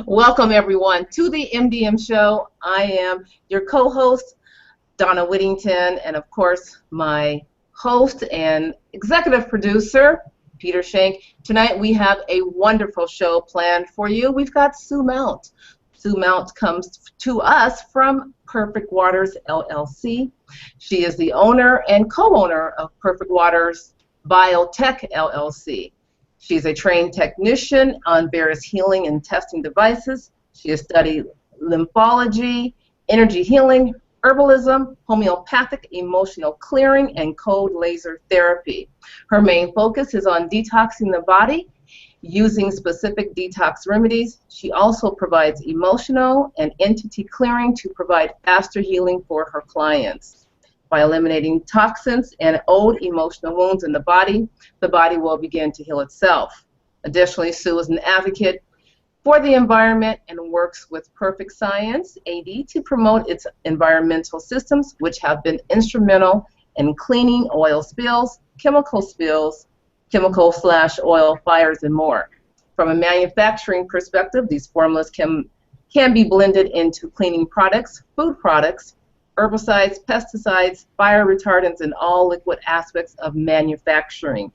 Welcome, everyone, to the MDM Show. I am your co-host, Donna Whittington, and of course, my host and executive producer, Peter Schenk. Tonight, we have a wonderful show planned for you. We've got Sue Mount. Sue Mount comes to us from Perfect Waters LLC. She is the owner and co-owner of Perfect Waters Biotech LLC. She's a trained technician on various healing and testing devices. She has studied lymphology, energy healing, herbalism, homeopathic emotional clearing, and cold laser therapy. Her main focus is on detoxing the body using specific detox remedies. She also provides emotional and entity clearing to provide faster healing for her clients. By eliminating toxins and old emotional wounds in the body will begin to heal itself. Additionally, Sue is an advocate for the environment and works with Perfect Science AD to promote its environmental systems, which have been instrumental in cleaning oil spills, chemical/oil fires, and more. From a manufacturing perspective, these formulas can be blended into cleaning products, food products, herbicides, pesticides, fire retardants, and all liquid aspects of manufacturing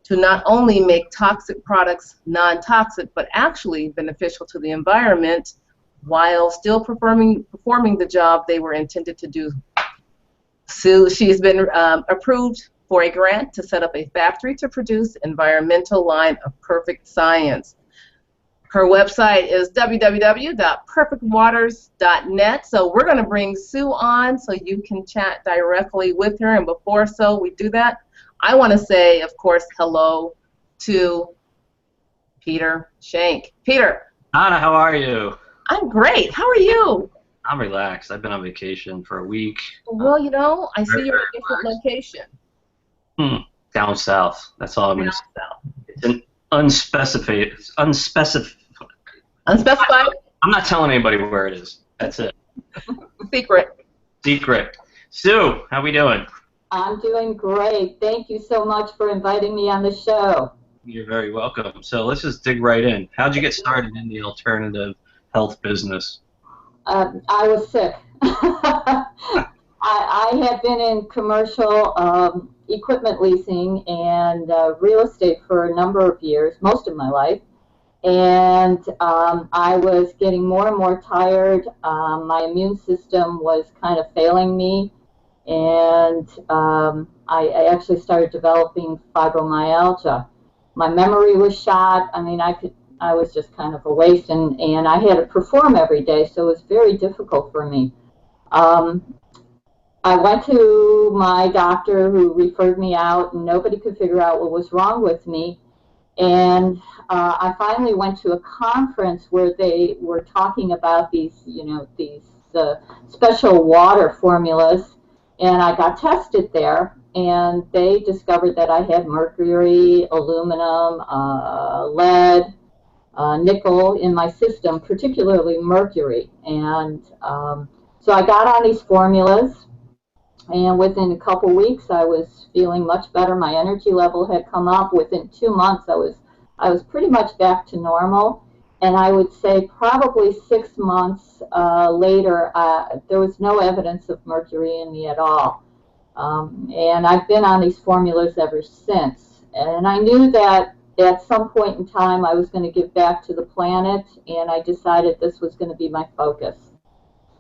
to not only make toxic products non-toxic, but actually beneficial to the environment while still performing the job they were intended to do. So she has been approved for a grant to set up a factory to produce environmental line of Perfect Science. Her website is www.perfectwaters.net. So we're going to bring Sue on so you can chat directly with her. And before we do that, I want to say, of course, hello to Peter Schenk. Peter. Anna, how are you? I'm great. How are you? I'm relaxed. I've been on vacation for a week. Well, you know, I see you're at a different location. Down south. That's all I'm going to say. It's an unspecified. Unspecified? I'm not telling anybody where it is. That's it. Secret. Sue, how we doing? I'm doing great. Thank you so much for inviting me on the show. You're very welcome. So let's just dig right in. How'd you get started in the alternative health business? I was sick. I had been in commercial equipment leasing and real estate for a number of years, most of my life. And I was getting more and more tired. My immune system was kind of failing me. And I actually started developing fibromyalgia. My memory was shot. I mean, I was just kind of a waste, and I had to perform every day, so it was very difficult for me. I went to my doctor who referred me out, and nobody could figure out what was wrong with me. And I finally went to a conference where they were talking about these, special water formulas, and I got tested there, and they discovered that I had mercury, aluminum, lead, nickel in my system, particularly mercury. And so I got on these formulas, and within a couple weeks I was feeling much better. My energy level had come up. Within 2 months I was pretty much back to normal. And I would say probably 6 months later, there was no evidence of mercury in me at all. And I've been on these formulas ever since. And I knew that at some point in time I was going to give back to the planet, and I decided this was going to be my focus.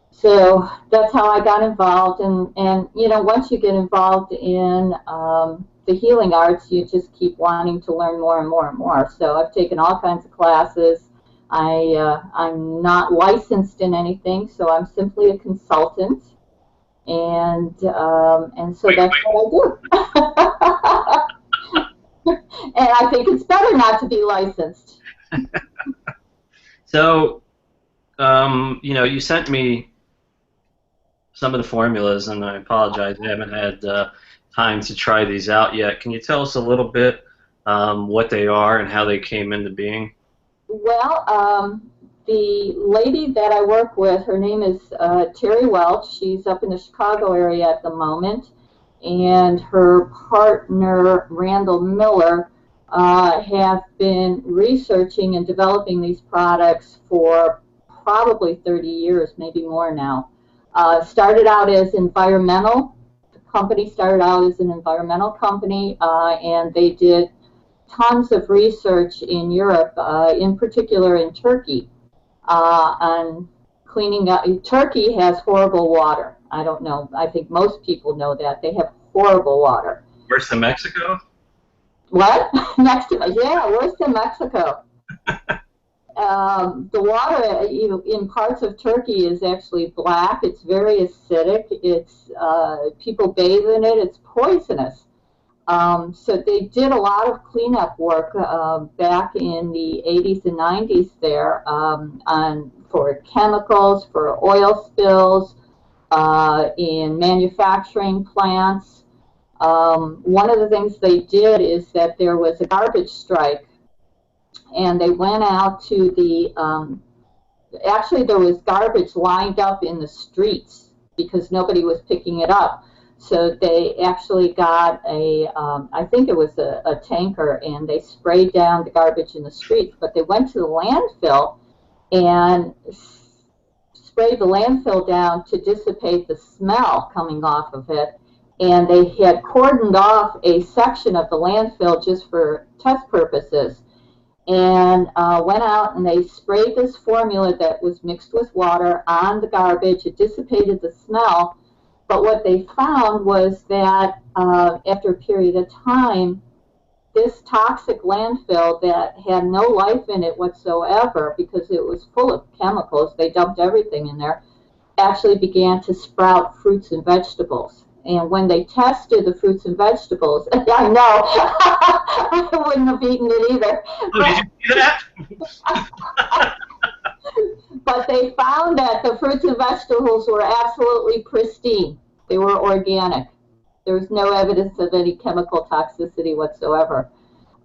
So that's how I got involved. And once you get involved in the healing arts, you just keep wanting to learn more and more and more. So I've taken all kinds of classes. I'm not licensed in anything, so I'm simply a consultant, and so that's what I do. And I think it's better not to be licensed. So, you sent me some of the formulas, and I apologize, I haven't had time to try these out yet. Can you tell us a little bit what they are and how they came into being? Well, the lady that I work with, her name is Terry Welch. She's up in the Chicago area at the moment, and her partner, Randall Miller, have been researching and developing these products for probably 30 years, maybe more now. Started out as environmental. The company started out as an environmental company, and they did tons of research in Europe, in particular in Turkey, on cleaning up. Turkey has horrible water. I don't know. I think most people know that. They have horrible water. Worse than Mexico? What? Next to, yeah, worse than Mexico. The water in parts of Turkey is actually black. It's very acidic. It's people bathe in it. It's poisonous. So they did a lot of cleanup work back in the 80s and 90s there for chemicals, for oil spills, in manufacturing plants. One of the things they did is that there was a garbage strike, and they went out to the, actually there was garbage lined up in the streets because nobody was picking it up. So they actually got I think it was a tanker, and they sprayed down the garbage in the streets, but they went to the landfill and sprayed the landfill down to dissipate the smell coming off of it. And they had cordoned off a section of the landfill just for test purposes, and went out and they sprayed this formula that was mixed with water on the garbage. It dissipated the smell, but what they found was that after a period of time, this toxic landfill that had no life in it whatsoever because it was full of chemicals, they dumped everything in there, actually began to sprout fruits and vegetables. And when they tested the fruits and vegetables, I know, I wouldn't have eaten it either. Oh, did you do that? But they found that the fruits and vegetables were absolutely pristine. They were organic. There was no evidence of any chemical toxicity whatsoever.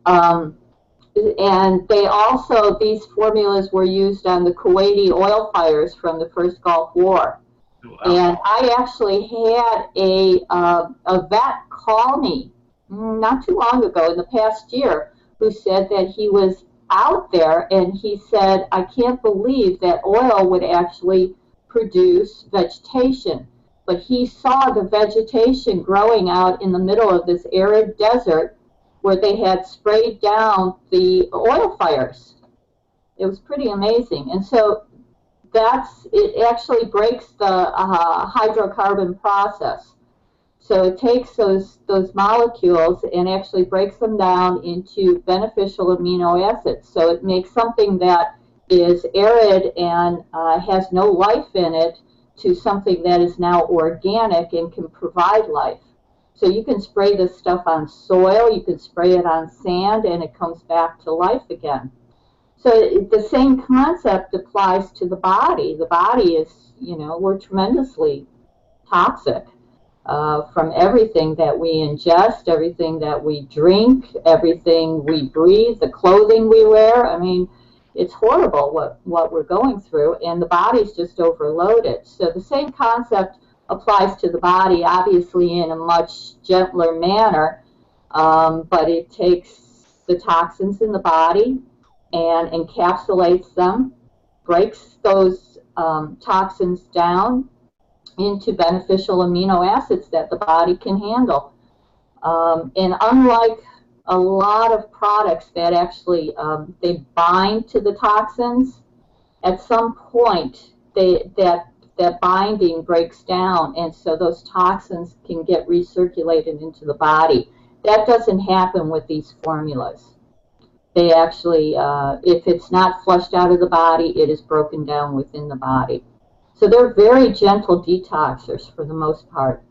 And they also, these formulas were used on the Kuwaiti oil fires from the first Gulf War. Wow. And I actually had a vet call me not too long ago in the past year who said that he was out there and he said, I can't believe that oil would actually produce vegetation. But he saw the vegetation growing out in the middle of this arid desert where they had sprayed down the oil fires. It was pretty amazing. And so it actually breaks the hydrocarbon process. So it takes those molecules and actually breaks them down into beneficial amino acids. So it makes something that is arid and has no life in it to something that is now organic and can provide life. So you can spray this stuff on soil, you can spray it on sand, and it comes back to life again. So the same concept applies to the body. The body is, we're tremendously toxic from everything that we ingest, everything that we drink, everything we breathe, the clothing we wear. I mean, it's horrible what we're going through, and the body's just overloaded. So the same concept applies to the body, obviously in a much gentler manner, but it takes the toxins in the body and encapsulates them, breaks those toxins down into beneficial amino acids that the body can handle. And unlike a lot of products that actually they bind to the toxins, at some point that binding breaks down, and so those toxins can get recirculated into the body. That doesn't happen with these formulas. They actually, if it's not flushed out of the body, it is broken down within the body. So they're very gentle detoxers for the most part.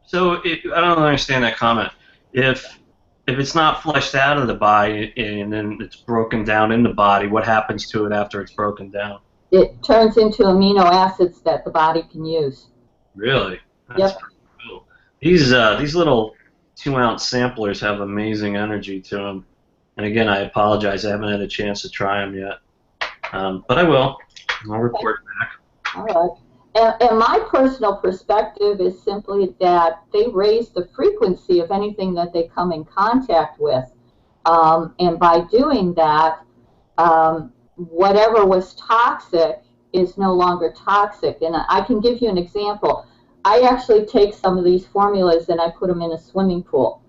So I don't understand that comment. If it's not flushed out of the body and then it's broken down in the body, what happens to it after it's broken down? It turns into amino acids that the body can use. Really? That's Yep. pretty cool. These little 2-ounce samplers have amazing energy to them. And again, I apologize. I haven't had a chance to try them yet. But I will. I'll report back. All right. And my personal perspective is simply that they raise the frequency of anything that they come in contact with. And by doing that, whatever was toxic is no longer toxic. And I can give you an example. I actually take some of these formulas and I put them in a swimming pool.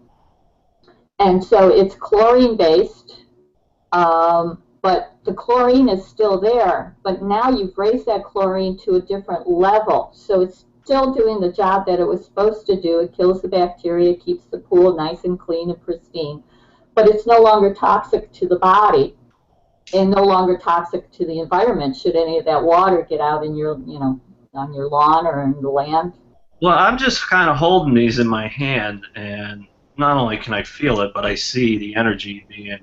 And so it's chlorine based, but the chlorine is still there. But now you've raised that chlorine to a different level. So it's still doing the job that it was supposed to do. It kills the bacteria, keeps the pool nice and clean and pristine. But it's no longer toxic to the body and no longer toxic to the environment should any of that water get out in your, on your lawn or in the land. Well, I'm just kind of holding these in my hand, and not only can I feel it, but I see the energy being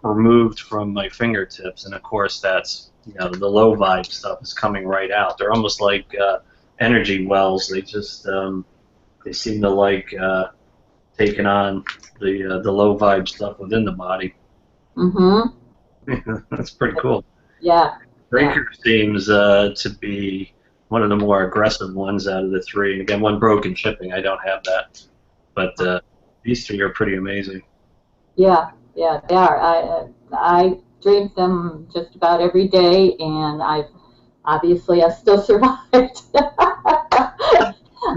removed from my fingertips, and of course that's, the low vibe stuff is coming right out. They're almost like energy wells. They just they seem to like taking on the low vibe stuff within the body. Mm-hmm. That's pretty cool. Yeah. Breaker seems to be one of the more aggressive ones out of the three. And again, one broken shipping. I don't have that, but these three are pretty amazing. Yeah, they are. I drink them just about every day, and I still survived.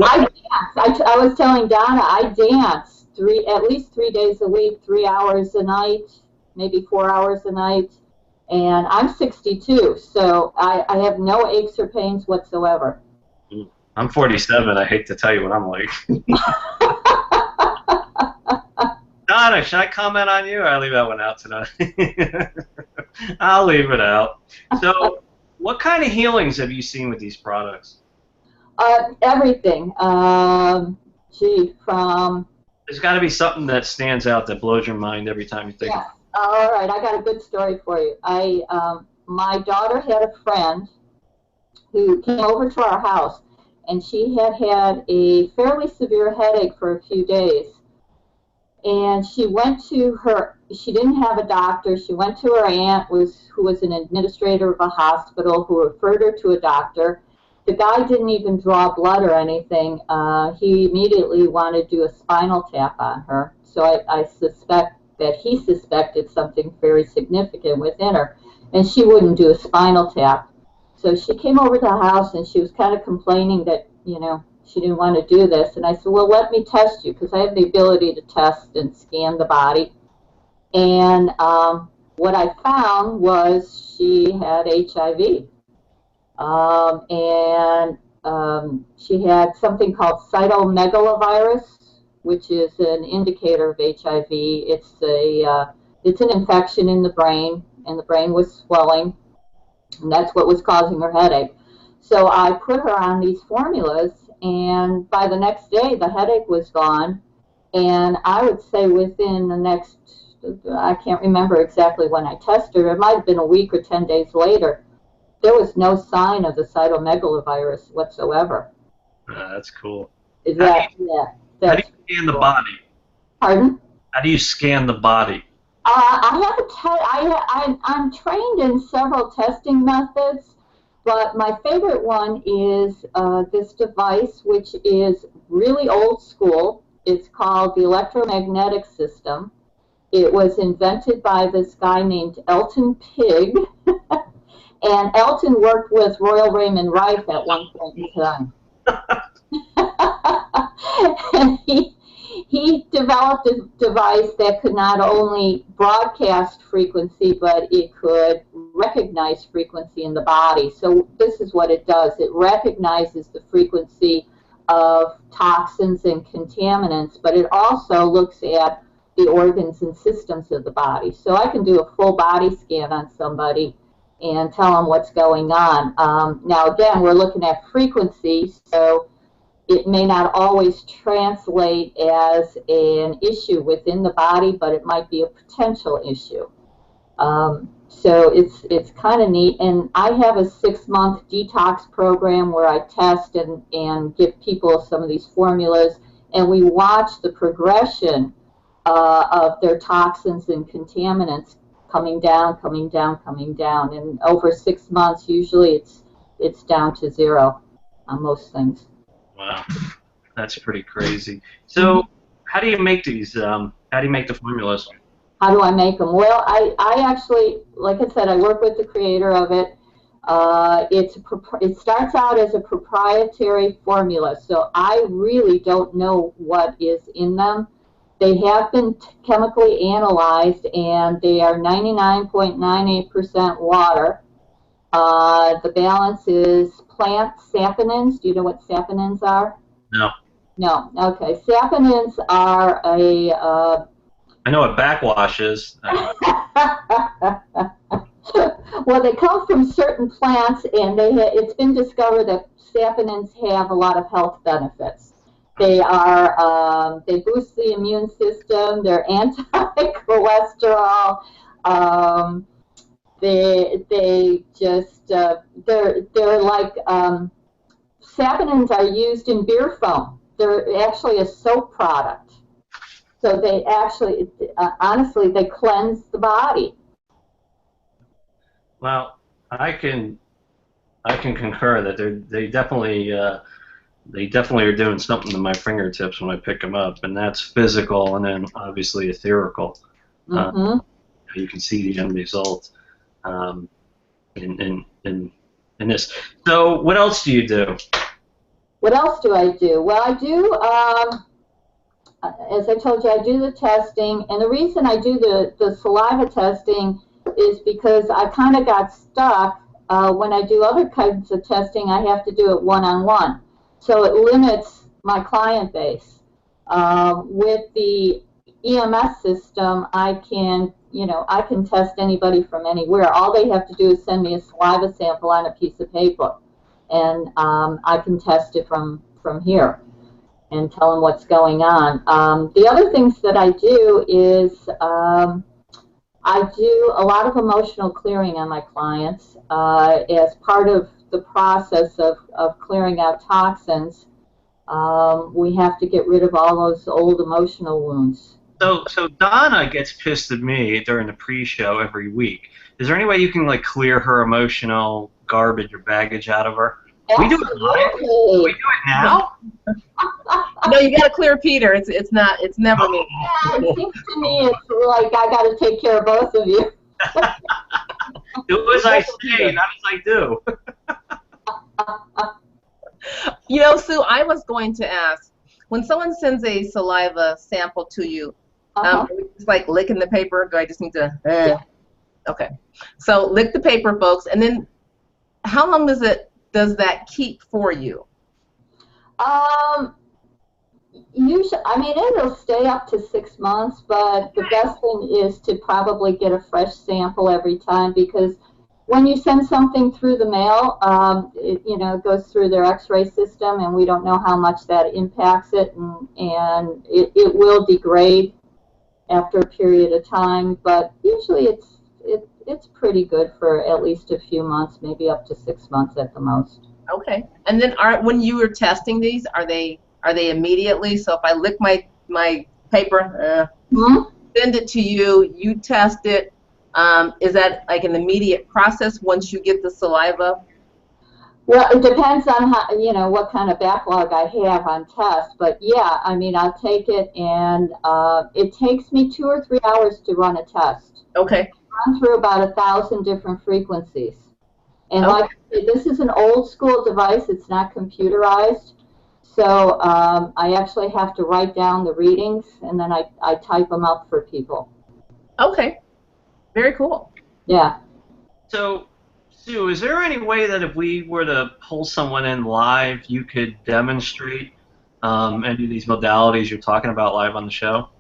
I dance. I was telling Donna, I dance at least 3 days a week, 3 hours a night, maybe 4 hours a night, and I'm 62, so I have no aches or pains whatsoever. I'm 47. I hate to tell you what I'm like. Donna, should I comment on you, or I leave that one out tonight? I'll leave it out. So, what kind of healings have you seen with these products? Everything. There's got to be something that stands out that blows your mind every time you think of it. All right, I got a good story for you. My daughter had a friend who came over to our house, and she had a fairly severe headache for a few days. And she didn't have a doctor. She went to her aunt, who was an administrator of a hospital, who referred her to a doctor. The guy didn't even draw blood or anything. He immediately wanted to do a spinal tap on her. So I suspect that he suspected something very significant within her. And she wouldn't do a spinal tap. So she came over to the house and she was kind of complaining that, she didn't want to do this. And I said, well, let me test you, because I have the ability to test and scan the body. And what I found was she had HIV. She had something called cytomegalovirus, which is an indicator of HIV. It's an infection in the brain, and the brain was swelling, and that's what was causing her headache. So I put her on these formulas, and by the next day, the headache was gone. And I would say within the next, I can't remember exactly when I tested her, it might have been a week or 10 days later, there was no sign of the cytomegalovirus whatsoever. That's cool. How do you scan the body? Pardon? How do you scan the body? I'm trained in several testing methods, but my favorite one is this device, which is really old school. It's called the electromagnetic system. It was invented by this guy named Elton Pig. And Elton worked with Royal Raymond Rife at one point in time. And he developed a device that could not only broadcast frequency, but it could recognize frequency in the body. So this is what it does. It recognizes the frequency of toxins and contaminants, but it also looks at the organs and systems of the body. So I can do a full body scan on somebody and tell them what's going on. Now, again, we're looking at frequency, so it may not always translate as an issue within the body, but it might be a potential issue. So it's kind of neat. And I have a 6-month detox program where I test and give people some of these formulas, and we watch the progression of their toxins and contaminants coming down, coming down, coming down. And over 6 months, usually it's down to 0 on most things. Wow, that's pretty crazy. So, how do you make these? How do you make the formulas? How do I make them? Well, I actually, like I said, I work with the creator of it. It starts out as a proprietary formula, so I really don't know what is in them. They have been chemically analyzed, and they are 99.98% water. The balance is plant saponins. Do you know what saponins are? No. No. Okay. Saponins are a I know what backwash is. well, they come from certain plants, and it's been discovered that saponins have a lot of health benefits. They boost the immune system. They're anti-cholesterol. They just they're like saponins are used in beer foam. They're actually a soap product. So they actually, honestly, they cleanse the body. Well, I can concur that they definitely are doing something to my fingertips when I pick them up, and that's physical, and then obviously etherical. Mm-hmm. You can see the end result in this. So, what else do you do? What else do I do? Well, I do. As I told you, I do the testing, and the reason I do the saliva testing is because I kind of got stuck. When I do other kinds of testing, I have to do it one-on-one, so it limits my client base. With the EMS system, I can test anybody from anywhere. All they have to do is send me a saliva sample on a piece of paper, and I can test it from here and tell them what's going on. The other things that I do is I do a lot of emotional clearing on my clients as part of the process of clearing out toxins. We have to get rid of all those old emotional wounds. So Donna gets pissed at me during the pre-show every week. Is there any way you can like clear her emotional garbage or baggage out of her? Absolutely. We do it live. We do it now. No, you got to clear Peter. It's never me. Yeah, it seems to me it's like I got to take care of both of you. Do as I say, not as I do. You know, Sue, I was going to ask, when someone sends a saliva sample to you, it's like licking the paper. Do I just need to? Yeah. Okay. So lick the paper, folks, and then how long does that keep for you? Usually, I mean, it'll stay up to 6 months, but the best thing is to probably get a fresh sample every time, because when you send something through the mail, it goes through their X-ray system, and we don't know how much that impacts it, and it will degrade after a period of time. But usually, it's pretty good for at least a few months, maybe up to 6 months at the most. Okay. And then when you were testing these, are they immediately? So if I lick my paper, send it to you, you test it. Is that like an immediate process once you get the saliva? Well, it depends on how, what kind of backlog I have on tests. But yeah, I mean, I'll take it, and it takes me 2 or 3 hours to run a test. Okay. Run through about 1,000 different frequencies. And Okay. like I said, this is an old school device. It's not computerized. So I actually have to write down the readings, and then I type them up for people. Okay. Very cool. Yeah. So, Sue, is there any way that if we were to pull someone in live, you could demonstrate any of these modalities you're talking about live on the show?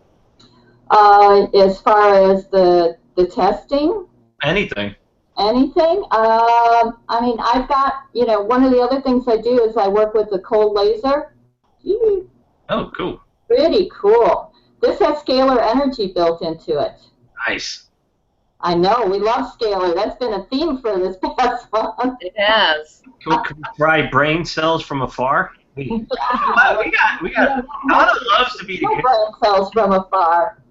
As far as the testing? Anything. Anything? I mean, I've got, one of the other things I do is I work with the cold laser. Oh, cool. Pretty cool. This has scalar energy built into it. Nice. I know, we love scalar. That's been a theme for this past month. It has. Can we fry brain cells from afar? we got. Donna loves to be the brain cells from afar.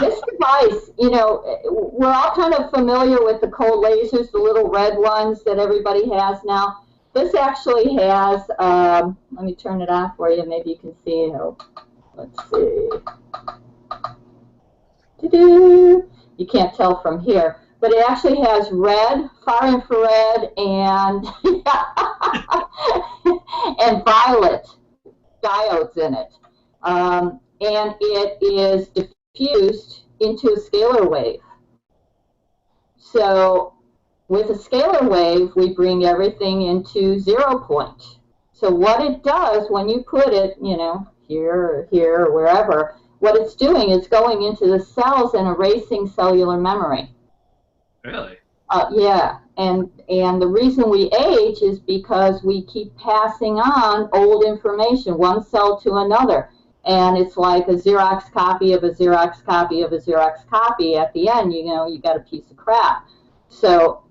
This device, we're all kind of familiar with the cold lasers, the little red ones that everybody has now. This actually has, let me turn it on for you, maybe you can see. Let's see. You can't tell from here, but it actually has red, far infrared, and and violet diodes in it. And it is diffused into a scalar wave. So with a scalar wave, we bring everything into 0 point. So what it does when you put it, here or wherever, what it's doing is going into the cells and erasing cellular memory. Really? Yeah, and the reason we age is because we keep passing on old information, one cell to another, and it's like a Xerox copy of a Xerox copy of a Xerox copy. At the end, you got a piece of crap. So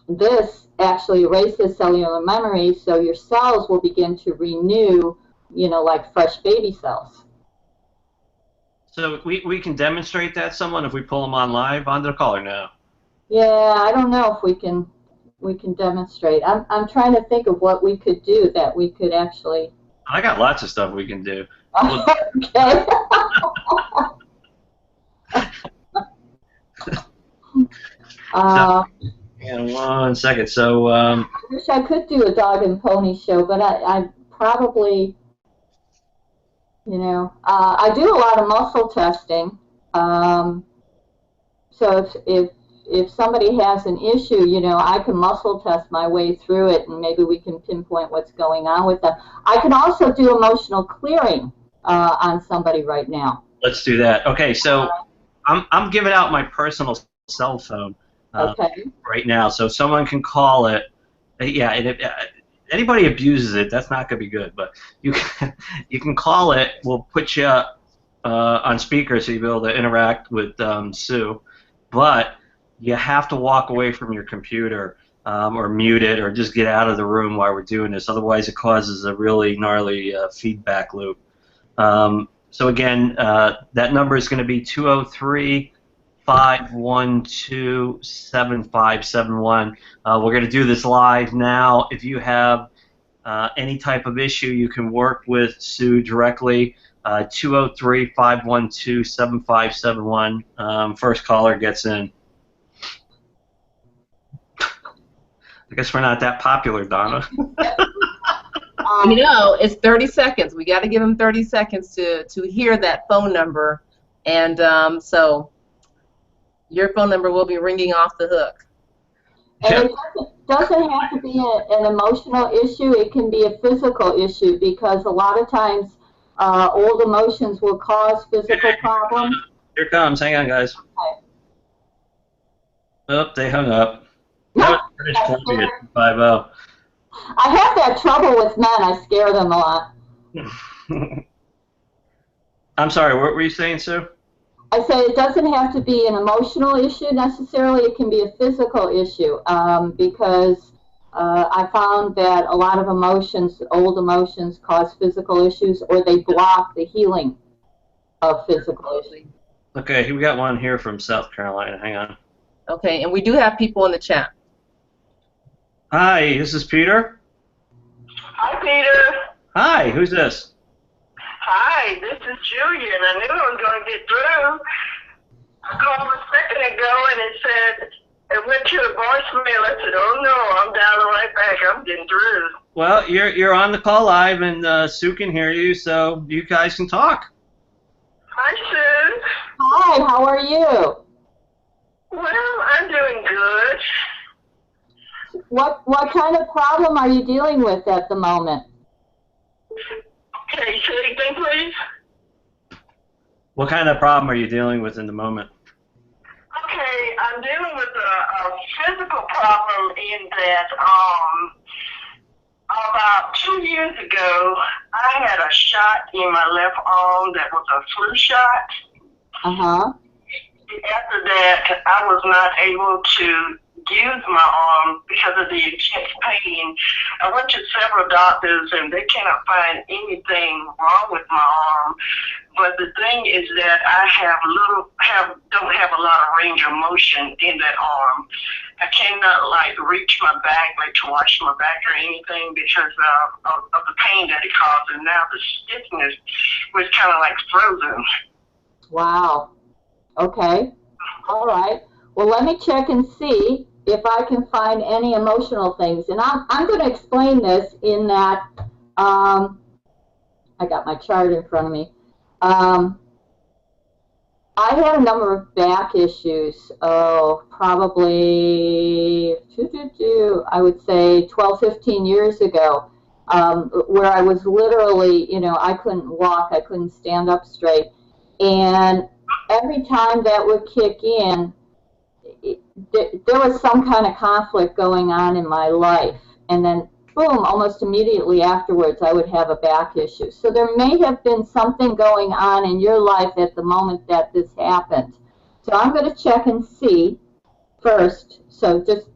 this actually erases cellular memory, so your cells will begin to renew, like fresh baby cells. So we can demonstrate that someone if we pull them on live onto the caller now. Yeah, I don't know if we can demonstrate. I'm trying to think of what we could do that we could actually. I got lots of stuff we can do. Okay. And 1 second. So I wish I could do a dog and pony show, but I probably, I do a lot of muscle testing. So if somebody has an issue, I can muscle test my way through it, and maybe we can pinpoint what's going on with them. I can also do emotional clearing on somebody right now. Let's do that. Okay, so I'm giving out my personal cell phone right now, so someone can call it. Yeah, and if anybody abuses it, that's not going to be good. But you can call it. We'll put you on speaker so you'll be able to interact with Sue. But you have to walk away from your computer or mute it or just get out of the room while we're doing this. Otherwise, it causes a really gnarly feedback loop. So again, that number is going to be 203-512-7571. We're going to do this live now. If you have any type of issue, you can work with Sue directly. 203-512-7571. First caller gets in. I guess we're not that popular, Donna. It's 30 seconds. We got to give them 30 seconds to hear that phone number, and so your phone number will be ringing off the hook. And it doesn't have to be an emotional issue. It can be a physical issue, because a lot of times old emotions will cause physical problems. Here it comes. Hang on, guys. Okay. Oh, they hung up. That was British Columbia 250. I have that trouble with men. I scare them a lot. I'm sorry, what were you saying, Sue? I say it doesn't have to be an emotional issue necessarily. It can be a physical issue, because I found that a lot of emotions, old emotions, cause physical issues, or they block the healing of physical issues. Okay, we got one here from South Carolina. Hang on. Okay, and we do have people in the chat. Hi, this is Peter. Hi, Peter. Hi, who's this? Hi, this is Julia, and I knew I was going to get through. I called a second ago, and it said it went to a voicemail. I said, "Oh no, I'm dialing right back. I'm getting through." Well, you're on the call live, and Sue can hear you, so you guys can talk. Hi, Sue. Hi, how are you? Well, I'm doing good. What kind of problem are you dealing with at the moment? Okay, say it again, please. What kind of problem are you dealing with in the moment? Okay, I'm dealing with a physical problem in that about 2 years ago, I had a shot in my left arm that was a flu shot. Uh-huh. After that, I was not able to use my arm because of the intense pain. I went to several doctors, and they cannot find anything wrong with my arm. But the thing is that I don't have a lot of range of motion in that arm. I cannot reach my back, to wash my back or anything, because of the pain that it caused. And now the stiffness was kind of frozen. Wow. Okay. All right. Well, let me check and see if I can find any emotional things. And I'm going to explain this in that I got my chart in front of me. I had a number of back issues, probably, I would say 12, 15 years ago, where I was literally, I couldn't walk, I couldn't stand up straight. And every time that would kick in, there was some kind of conflict going on in my life. And then, boom, almost immediately afterwards, I would have a back issue. So there may have been something going on in your life at the moment that this happened. So I'm going to check and see first. So just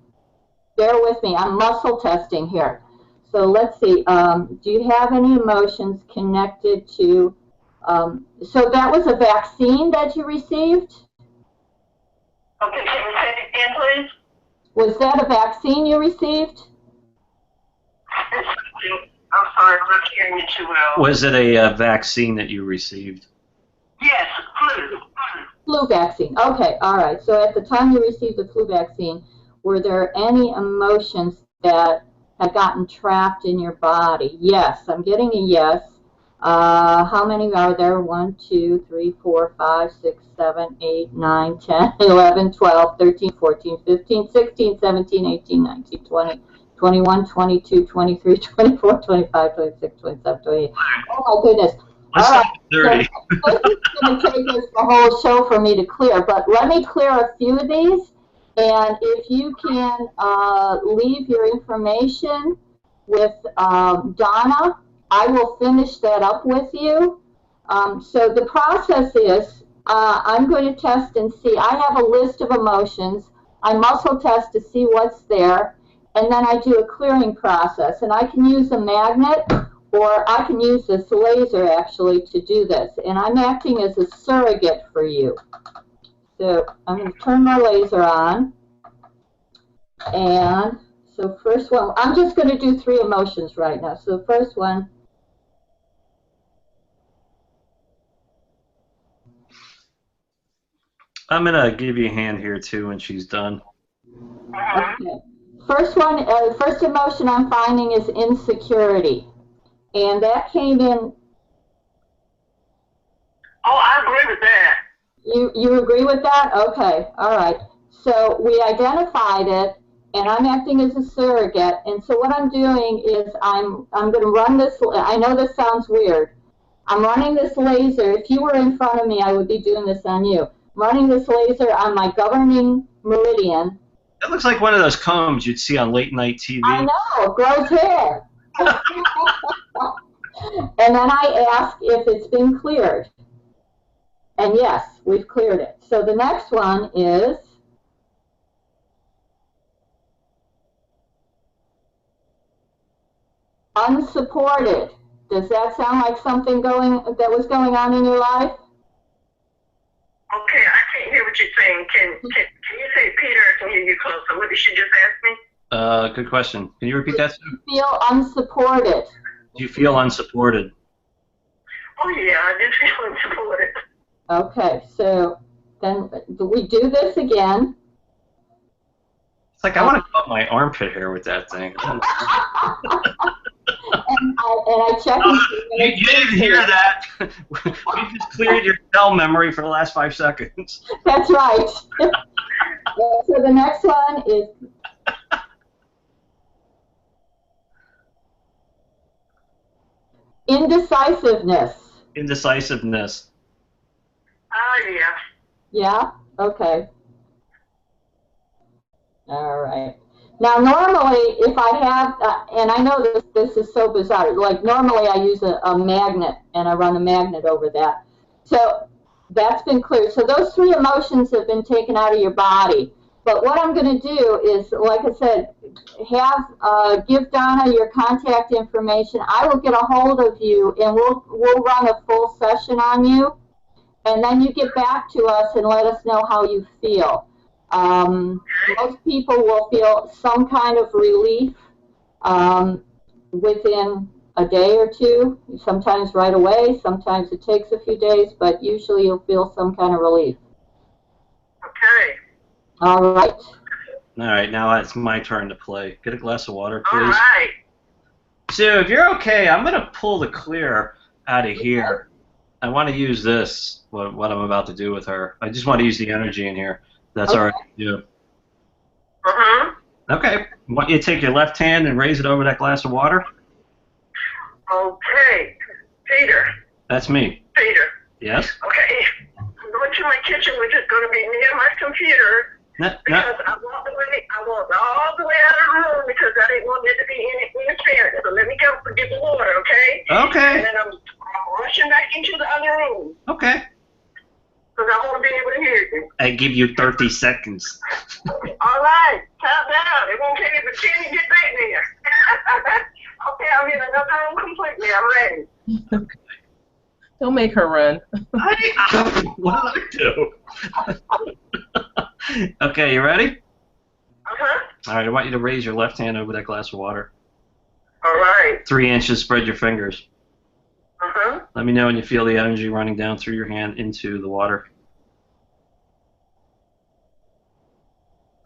bear with me. I'm muscle testing here. So let's see. Do you have any emotions connected to, so that was a vaccine that you received? Okay, can you say it again, please? Was that a vaccine you received? I'm sorry, I'm not hearing you too well. Was it a vaccine that you received? Yes, flu. Flu vaccine. Okay, all right. So at the time you received the flu vaccine, were there any emotions that had gotten trapped in your body? Yes, I'm getting a yes. How many are there? 1, 2, 3, 4, 5, 6, 7, 8, 9, 10, 11, 12, 13, 14, 15, 16, 17, 18, 19, 20, 21, 22, 23, 24, 25, 26, 27, 28. Oh my goodness. Let's All right. 30. So this is going to take us the whole show for me to clear, but let me clear a few of these. And if you can leave your information with Donna, I will finish that up with you. So the process is I'm going to test and see. I have a list of emotions. I muscle test to see what's there. And then I do a clearing process. And I can use a magnet or I can use this laser actually to do this. And I'm acting as a surrogate for you. So I'm going to turn my laser on. And so first one, I'm just going to do 3 emotions right now. So the first one. I'm going to give you a hand here, too, when she's done. Okay. First one, first emotion I'm finding is insecurity. And that came in. Oh, I agree with that. You agree with that? Okay. All right. So we identified it, and I'm acting as a surrogate. And so what I'm doing is I'm going to run this. I know this sounds weird. I'm running this laser. If you were in front of me, I would be doing this on you. Running this laser on my governing meridian. That looks like one of those combs you'd see on late night TV. I know, grows hair. And then I ask if it's been cleared. And yes, we've cleared it. So the next one is unsupported. Does that sound like something that was going on in your life? Okay, I can't hear what you're saying. Can you say, Peter, I can hear you closer. What did she just ask me? Good question. Can you repeat that? Do you feel unsupported? Do you feel unsupported? Oh, yeah, I do feel unsupported. Okay, so then we do this again. It's like I want to cut my armpit hair with that thing. And I check and see. You didn't hear that. We just cleared your cell memory for the last 5 seconds. That's right. So the next one is indecisiveness. Indecisiveness. Oh, yeah. Yeah? Okay. All right. Now, normally, if I have, and I know this is so bizarre, like normally I use a magnet, and I run a magnet over that. So that's been cleared. So those 3 emotions have been taken out of your body. But what I'm going to do is, like I said, give Donna your contact information. I will get a hold of you, and we'll run a full session on you. And then you get back to us and let us know how you feel. Most people will feel some kind of relief within a day or 2, sometimes right away, sometimes it takes a few days, but usually you'll feel some kind of relief. All right. All right, now it's my turn to play. Get a glass of water, please. All right. So if you're okay, I'm going to pull the clear out of here. I want to use this, what I'm about to do with her. I just want to use the energy in here. That's all right. Yeah. Uh-huh. Okay. I want you to take your left hand and raise it over that glass of water. Okay. Peter. That's me. Peter. Yes? Okay. I'm going to my kitchen, which is going to be near my computer. No. Because I walked all the way out of the room because I didn't want there to be any interference. So let me go get the water, okay? Okay. And then I'm rushing back into the other room. Okay. Because I want to be able to hear you. I give you 30 seconds. All right. Count down. It won't take you but 10 to get back there. Okay, I'm in another room completely. I'm ready. Don't make her run. What did I do? Okay, you ready? Uh-huh. All right, I want you to raise your left hand over that glass of water. All right. 3 inches, spread your fingers. Uh-huh. Let me know when you feel the energy running down through your hand into the water.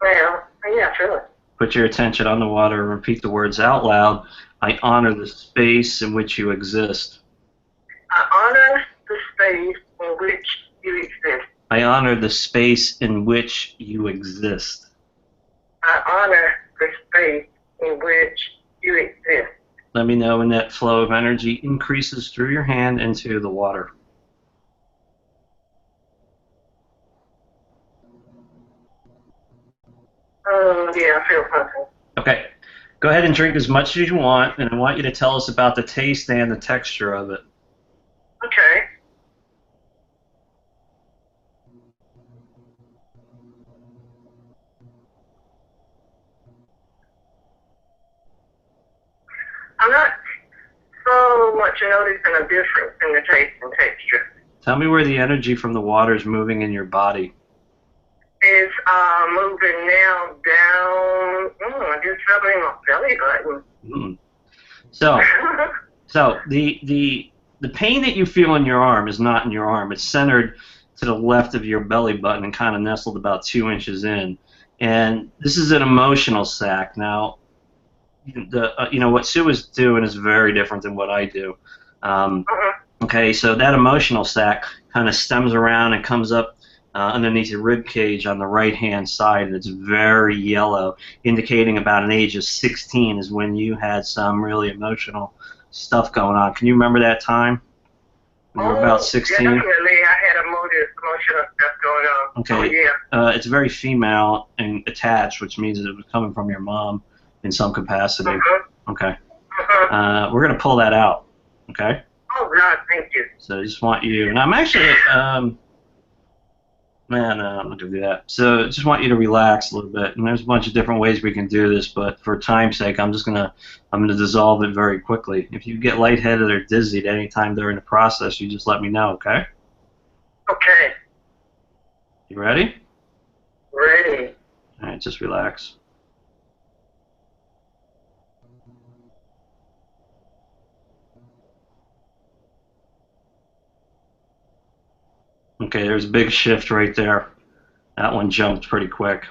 Well, yeah, I feel it. Put your attention on the water and repeat the words out loud. I honor the space in which you exist. I honor the space in which you exist. I honor the space in which you exist. I honor the space in which you exist. Let me know when that flow of energy increases through your hand into the water. Yeah, I feel something. Okay. Go ahead and drink as much as you want, and I want you to tell us about the taste and the texture of it. Okay. I'm not so much noticing a difference in the taste and texture. Tell me where the energy from the water is moving in your body. It's moving now down, just rubbing my belly button. Mm. So the pain that you feel in your arm is not in your arm. It's centered to the left of your belly button and kind of nestled about 2 inches in. And this is an emotional sac. Now, what Sue is doing is very different than what I do. Okay, so that emotional sac kind of stems around and comes up underneath your rib cage on the right-hand side, and it's very yellow, indicating about an age of 16 is when you had some really emotional stuff going on. Can you remember that time? When you were about 16? Yeah, definitely. I had emotional stuff going on. Okay. Oh, yeah. It's very female and attached, which means that it was coming from your mom in some capacity. Okay. We're going to pull that out. Okay? Oh, God, thank you. So I just want you, and I'm actually, I'm not going to do that. So I just want you to relax a little bit. And there's a bunch of different ways we can do this, but for time's sake, I'm going to dissolve it very quickly. If you get lightheaded or dizzy at any time during the process, you just let me know, okay? Okay. You ready? Ready. All right, just relax. Okay, there's a big shift right there. That one jumped pretty quick.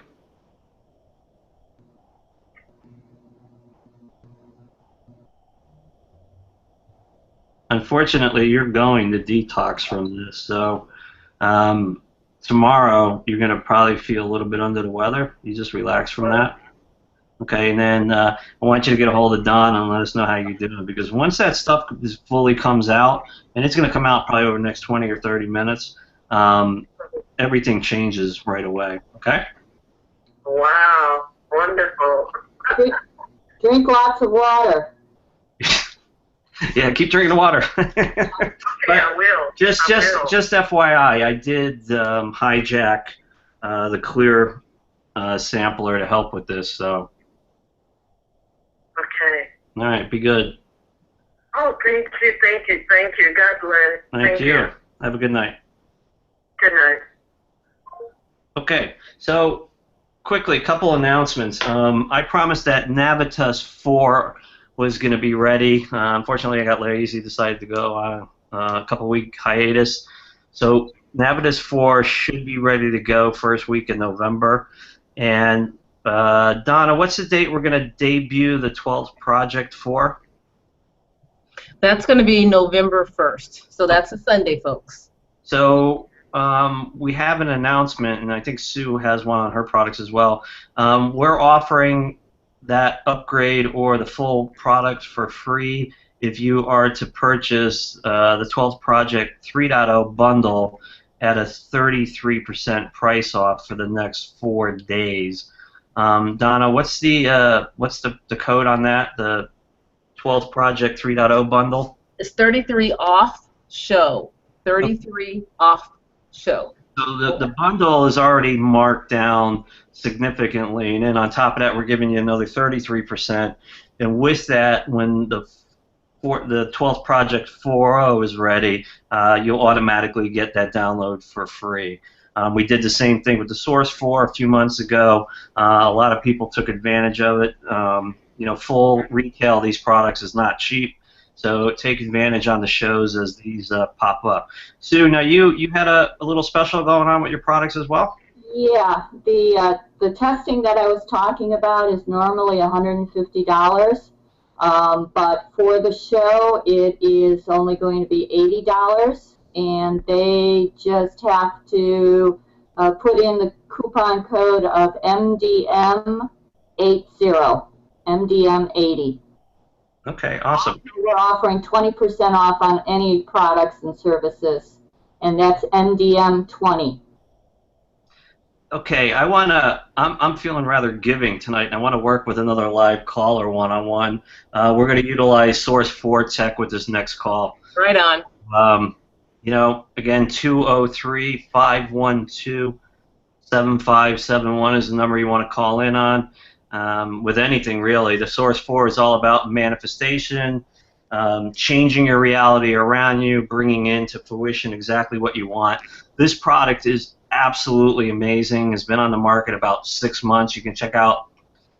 Unfortunately, you're going to detox from this, so tomorrow you're going to probably feel a little bit under the weather. You just relax from that. Okay, and then I want you to get a hold of Don and let us know how you're doing, because once that stuff fully comes out, and it's going to come out probably over the next 20 or 30 minutes, everything changes right away, okay? Wow, wonderful. Drink lots of water. Yeah, keep drinking the water. Okay, I will. Just FYI, I did hijack the clear sampler to help with this, so. Okay. All right, be good. Oh, thank you. God bless. Thank you. Have a good night. Good night. Okay, so quickly, a couple announcements. I promised that Navitas 4 was going to be ready. Unfortunately, I got lazy, decided to go on a couple-week hiatus. So Navitas 4 should be ready to go first week in November. And Donna, what's the date we're going to debut the 12th project for? That's going to be November 1st. So that's a Sunday, folks. So we have an announcement, and I think Sue has one on her products as well. We're offering that upgrade or the full product for free if you are to purchase the 12th Project 3.0 bundle at a 33% price off for the next 4 days. Donna, what's the code on that? The 12th Project 3.0 bundle? It's 33 off show. 33 off show. So the bundle is already marked down significantly, and then on top of that, we're giving you another 33%. And with that, when the 12th Project 4.0 is ready, you'll automatically get that download for free. We did the same thing with the Source 4 a few months ago. A lot of people took advantage of it. Full retail of these products is not cheap, so take advantage on the shows as these pop up. Sue, now you had a little special going on with your products as well? Yeah, the testing that I was talking about is normally $150, but for the show it is only going to be $80, and they just have to put in the coupon code of MDM80, MDM80. Okay, awesome. We're offering 20% off on any products and services, and that's MDM20. Okay, I'm feeling rather giving tonight, and I want to work with another live caller one-on-one. We're going to utilize Source 4 Tech with this next call. Right on. Again, 203-512-7571 is the number you want to call in on. With anything, really. The Source 4 is all about manifestation, changing your reality around you, bringing into fruition exactly what you want. This product is absolutely amazing. It's been on the market about 6 months. You can check out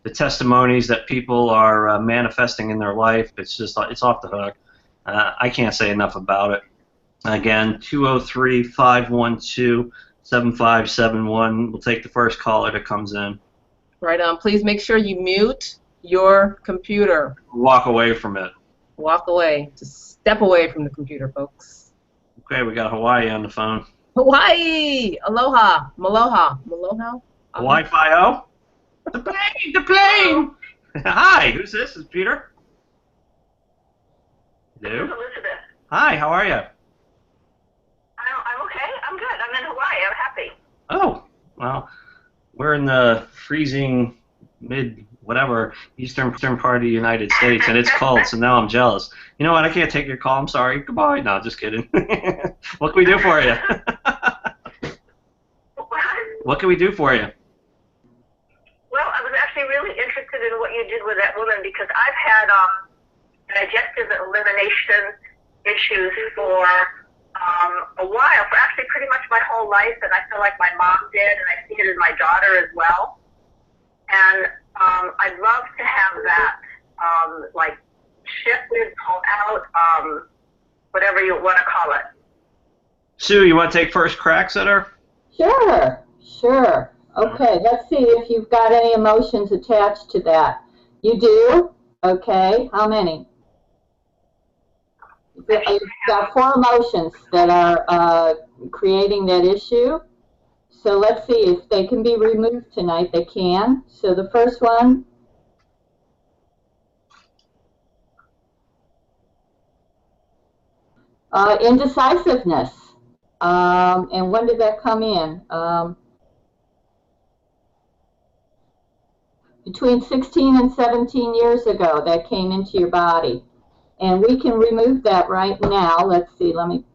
the testimonies that people are manifesting in their life. It's off the hook. I can't say enough about it. Again, 203-512-7571. We'll take the first caller that comes in. Right on. Please make sure you mute your computer. Walk away from it. Walk away. Just step away from the computer, folks. Okay, we got Hawaii on the phone. Hawaii! Aloha. Maloha. Maloha? Hawaii Fi-O? The plane! The plane! Hi, who's this? Is Peter? Hello? Elizabeth. Hi, how are you? I'm okay. I'm good. I'm in Hawaii. I'm happy. Oh, well, we're in the freezing eastern part of the United States, and it's cold, so now I'm jealous. You know what? I can't take your call. I'm sorry. Goodbye. No, just kidding. What can we do for you? What can we do for you? Well, I was actually really interested in what you did with that woman because I've had digestive elimination issues for a while, for actually pretty much my whole life, and I feel like my mom did, and I see it in my daughter as well. And I'd love to have that, shifted, pulled out, whatever you want to call it. Sue, you want to take first cracks at her? Sure. Okay, let's see if you've got any emotions attached to that. You do? Okay, how many? You've got 4 emotions that are creating that issue. So let's see if they can be removed tonight. They can. So the first one, indecisiveness. And when did that come in? Between 16 and 17 years ago, that came into your body. And we can remove that right now. Let's see, let me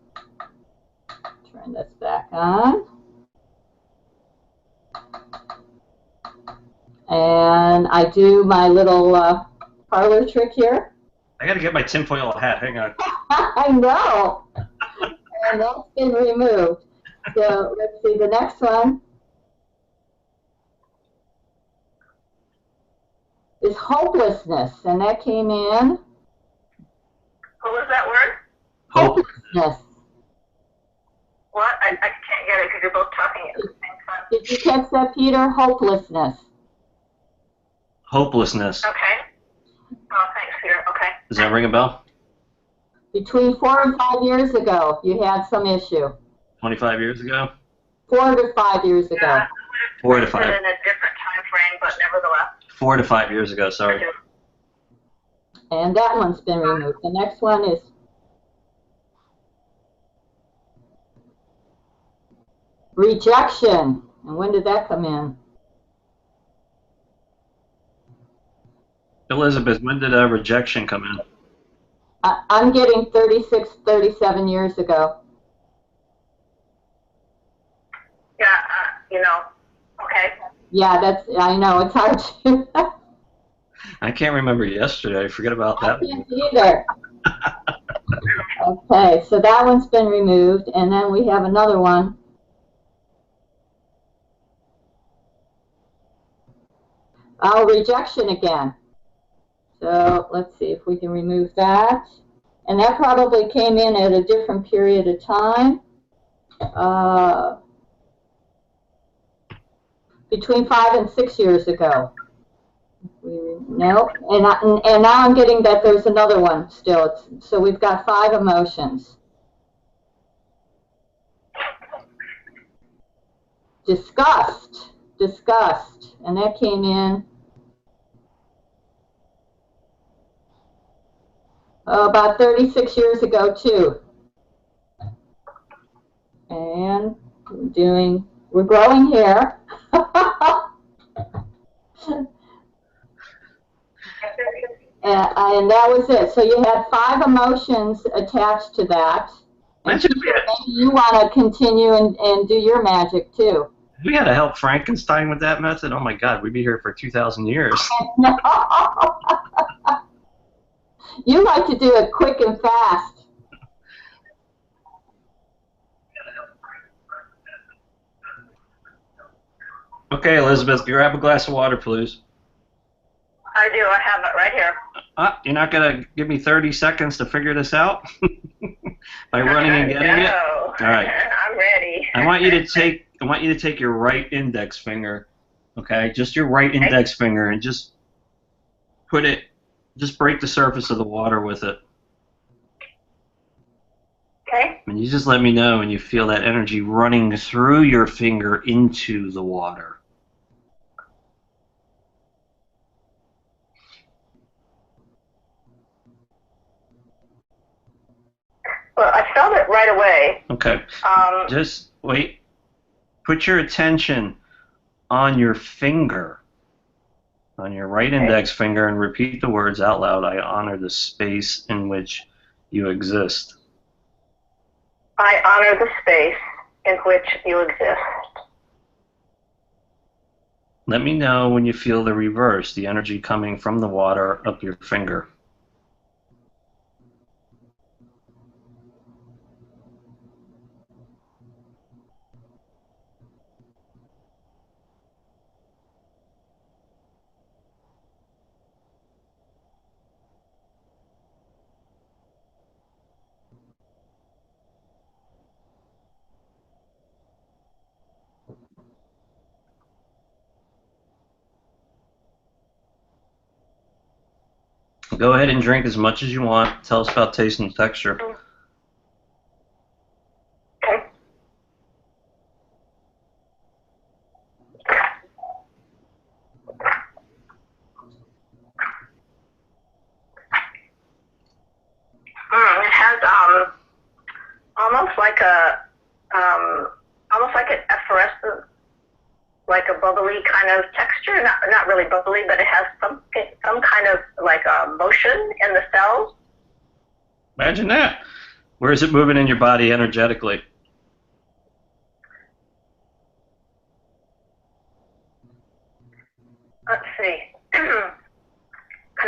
turn this back on. And I do my little parlor trick here. I got to get my tinfoil hat. Hang on. I know. And that's been removed. So let's see, the next one is hopelessness, and that came in. What was that word? Hopelessness. What? I can't get it because you're both talking at the same time. Did you catch that, Peter? Hopelessness. Hopelessness. Okay. Oh, thanks, Peter. Okay. Does that ring a bell? Between 4 and 5 years ago, you had some issue. 25 years ago? 4 to 5 years ago. Yeah, 4 to 5. in a different time frame, but nevertheless. 4 to 5 years ago, sorry. And that one's been removed. The next one is rejection. And when did that come in? Elizabeth, when did rejection come in? I'm getting 36, 37 years ago. Yeah, okay. Yeah, I know, it's hard to. I can't remember yesterday. Forget about that. I can't either. Okay, so that one's been removed, and then we have another one. Oh, rejection again. So let's see if we can remove that. And that probably came in at a different period of time. Between 5 and 6 years ago. No, and now I'm getting that there's another one still. So we've got 5 emotions. Disgust, and that came in about 36 years ago too. And we're growing hair. And that was it. So you had 5 emotions attached to that. And maybe you want to continue and do your magic too. We had to help Frankenstein with that method. Oh my God, we'd be here for 2,000 years. You like to do it quick and fast. Okay, Elizabeth, grab a glass of water, please. I do. I have it right here. You're not gonna give me 30 seconds to figure this out by running and getting it. All right. I'm ready. I want you to take your right index finger, okay, just your right index finger, and just break the surface of the water with it. Okay. And you just let me know when you feel that energy running through your finger into the water. Well, I felt it right away. Okay. Just wait. Put your attention on your finger, on your right index finger, and repeat the words out loud. I honor the space in which you exist. I honor the space in which you exist. Let me know when you feel the reverse, the energy coming from the water up your finger. Go ahead and drink as much as you want. Tell us about taste and texture. Okay. It has almost like an effervescent, like a bubbly kind of texture. Not really bubbly, but it has some kind of like motion in the cells. Imagine that. Where is it moving in your body energetically? Let's see. Kind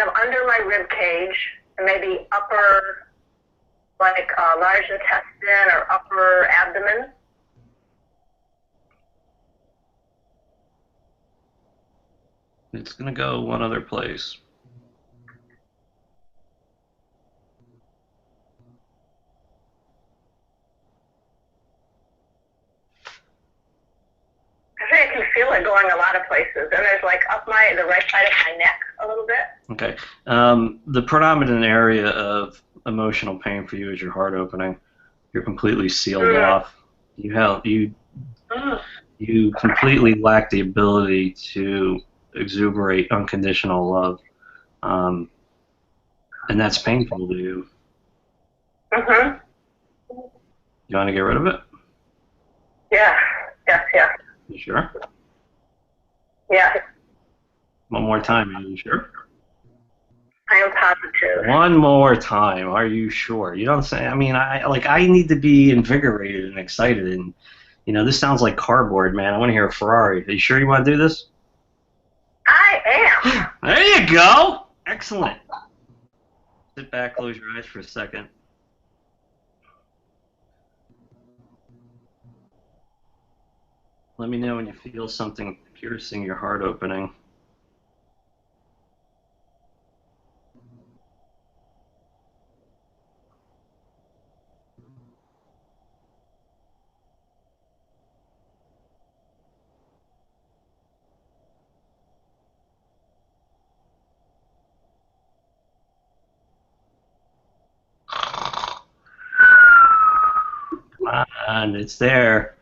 of under my rib cage, and maybe upper, like large intestine or upper abdomen. It's going to go one other place. side of my neck a little bit. Okay. The predominant area of emotional pain for you is your heart opening. You're completely sealed off. You completely lack the ability to exuberate unconditional love, and that's painful to you. Mhm. You want to get rid of it? Yeah. Yeah. You sure? Yeah. One more time. Are you sure? I am positive. One more time. Are you sure? You don't say. I mean, I need to be invigorated and excited, and this sounds like cardboard, man. I want to hear a Ferrari. Are you sure you want to do this? I am. There you go. Excellent. Sit back, close your eyes for a second. Let me know when you feel something piercing your heart opening. Come on, it's there.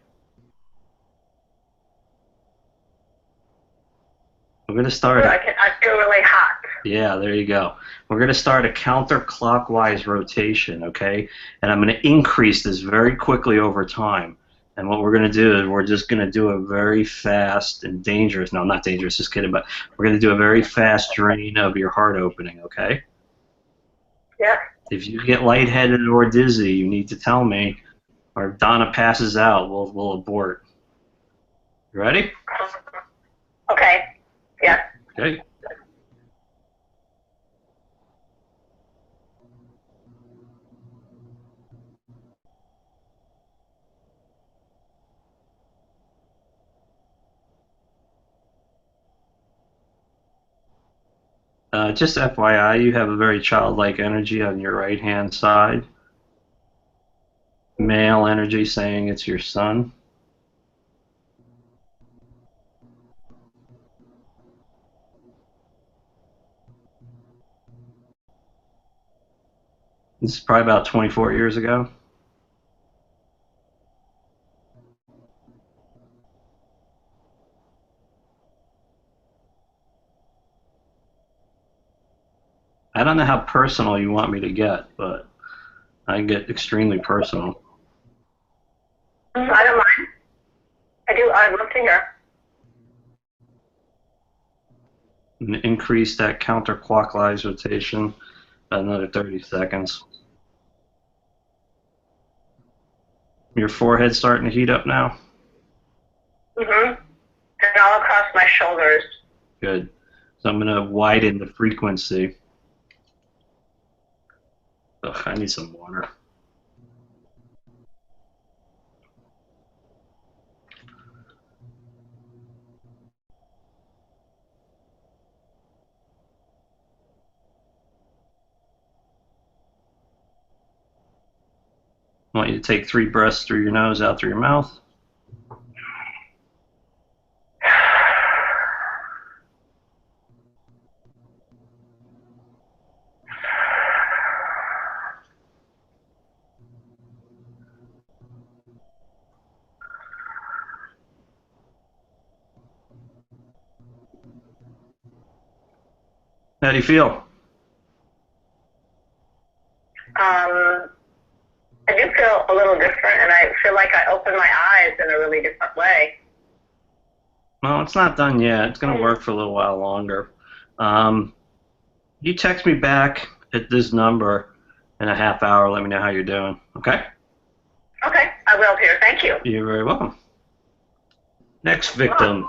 We're going to start. I feel really hot. Yeah, there you go. We're going to start a counterclockwise rotation, okay? And I'm going to increase this very quickly over time. And what we're going to do is we're just going to do a very fast and dangerous, no, not dangerous, just kidding, but we're going to do a very fast drain of your heart opening, okay? Yeah. If you get lightheaded or dizzy, you need to tell me, or if Donna passes out, we'll abort. You ready? Okay. Yeah. Okay. Just FYI, you have a very childlike energy on your right-hand side. Male energy saying it's your son. This is probably about 24 years ago. I don't know how personal you want me to get, but I can get extremely personal. I don't mind. I do. I'd love to hear. And increase that counterclockwise rotation by another 30 seconds. Your forehead's starting to heat up now? Mhm. And all across my shoulders. Good. So I'm going to widen the frequency. Ugh, I need some water. I want you to take 3 breaths through your nose, out through your mouth. How do you feel? I do feel a little different, and I feel like I open my eyes in a really different way. Well, it's not done yet. It's going to work for a little while longer. You text me back at this number in a half hour. Let me know how you're doing. Okay? Okay, I will, Peter. Thank you. You're very welcome. Next victim.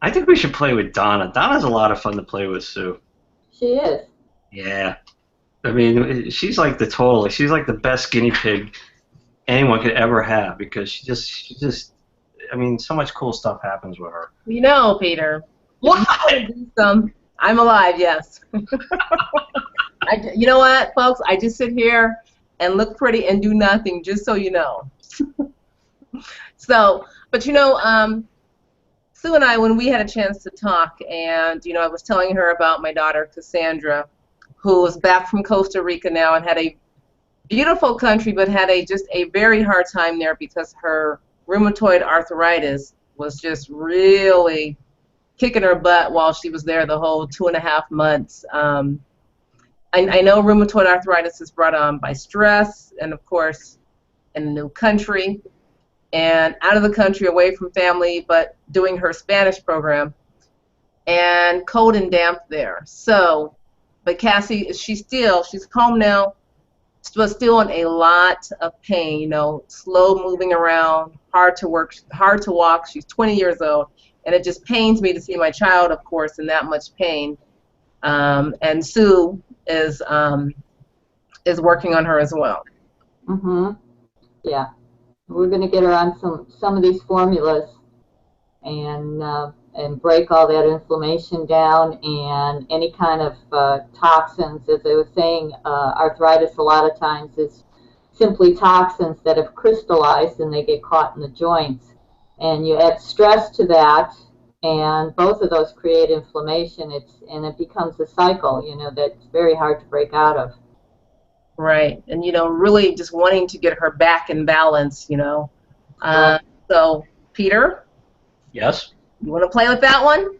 I think we should play with Donna. Donna's a lot of fun to play with, Sue. She is. Yeah. I mean, she's like she's like the best guinea pig anyone could ever have, because she just, I mean, so much cool stuff happens with her. You know, Peter. What? I'm alive, yes. You know what, folks? I just sit here and look pretty and do nothing, just so you know. So, but you know, Sue and I, when we had a chance to talk, and I was telling her about my daughter Cassandra, who is back from Costa Rica now and had a beautiful country, but had just a very hard time there because her rheumatoid arthritis was just really kicking her butt while she was there the whole 2.5 months. I know rheumatoid arthritis is brought on by stress, and of course, in a new country, and out of the country, away from family, but doing her Spanish program, and cold and damp there. So, but Cassie, she's home now, but still in a lot of pain, slow moving around, hard to walk. She's 20 years old, and it just pains me to see my child, of course, in that much pain. And Sue is working on her as well. Yeah, we're going to get her on some of these formulas and break all that inflammation down, and any kind of toxins. As I was saying, arthritis a lot of times is simply toxins that have crystallized and they get caught in the joints. And you add stress to that, and both of those create inflammation. And it becomes a cycle, that's very hard to break out of. Right, and really just wanting to get her back in balance, Right. So, Peter? Yes? You want to play with that one?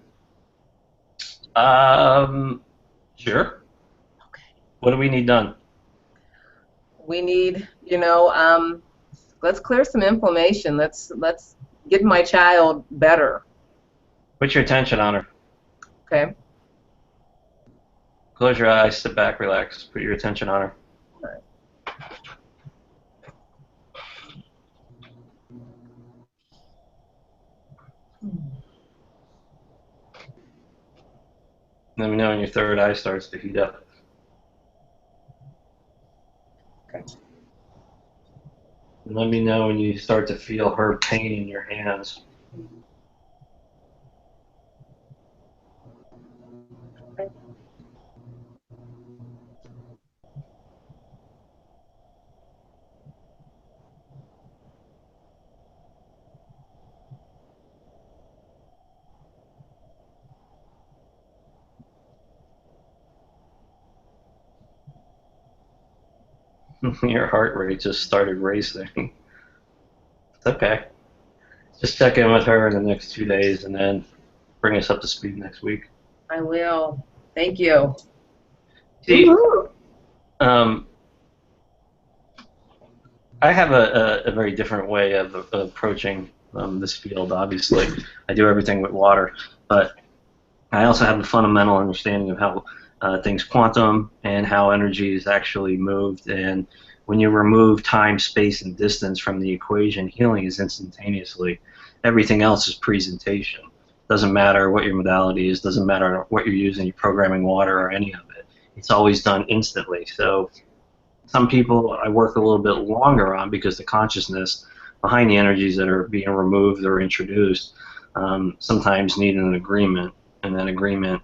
Sure. Okay. What do we need done? We need, let's clear some inflammation. Let's get my child better. Put your attention on her. Okay. Close your eyes, sit back, relax. Put your attention on her. All right. Let me know when your third eye starts to heat up. Okay. And let me know when you start to feel her pain in your hands. Your heart rate just started racing. It's okay. Just check in with her in the next 2 days and then bring us up to speed next week. I will. Thank you. See, I have a very different way of approaching this field, obviously. I do everything with water, but I also have a fundamental understanding of how things quantum and how energy is actually moved. And when you remove time, space, and distance from the equation, healing is instantaneously. Everything else is presentation. Doesn't matter what your modality is, doesn't matter what you're using, you're programming water or any of it. It's always done instantly. So some people I work a little bit longer on because the consciousness behind the energies that are being removed or introduced sometimes need an agreement, and that agreement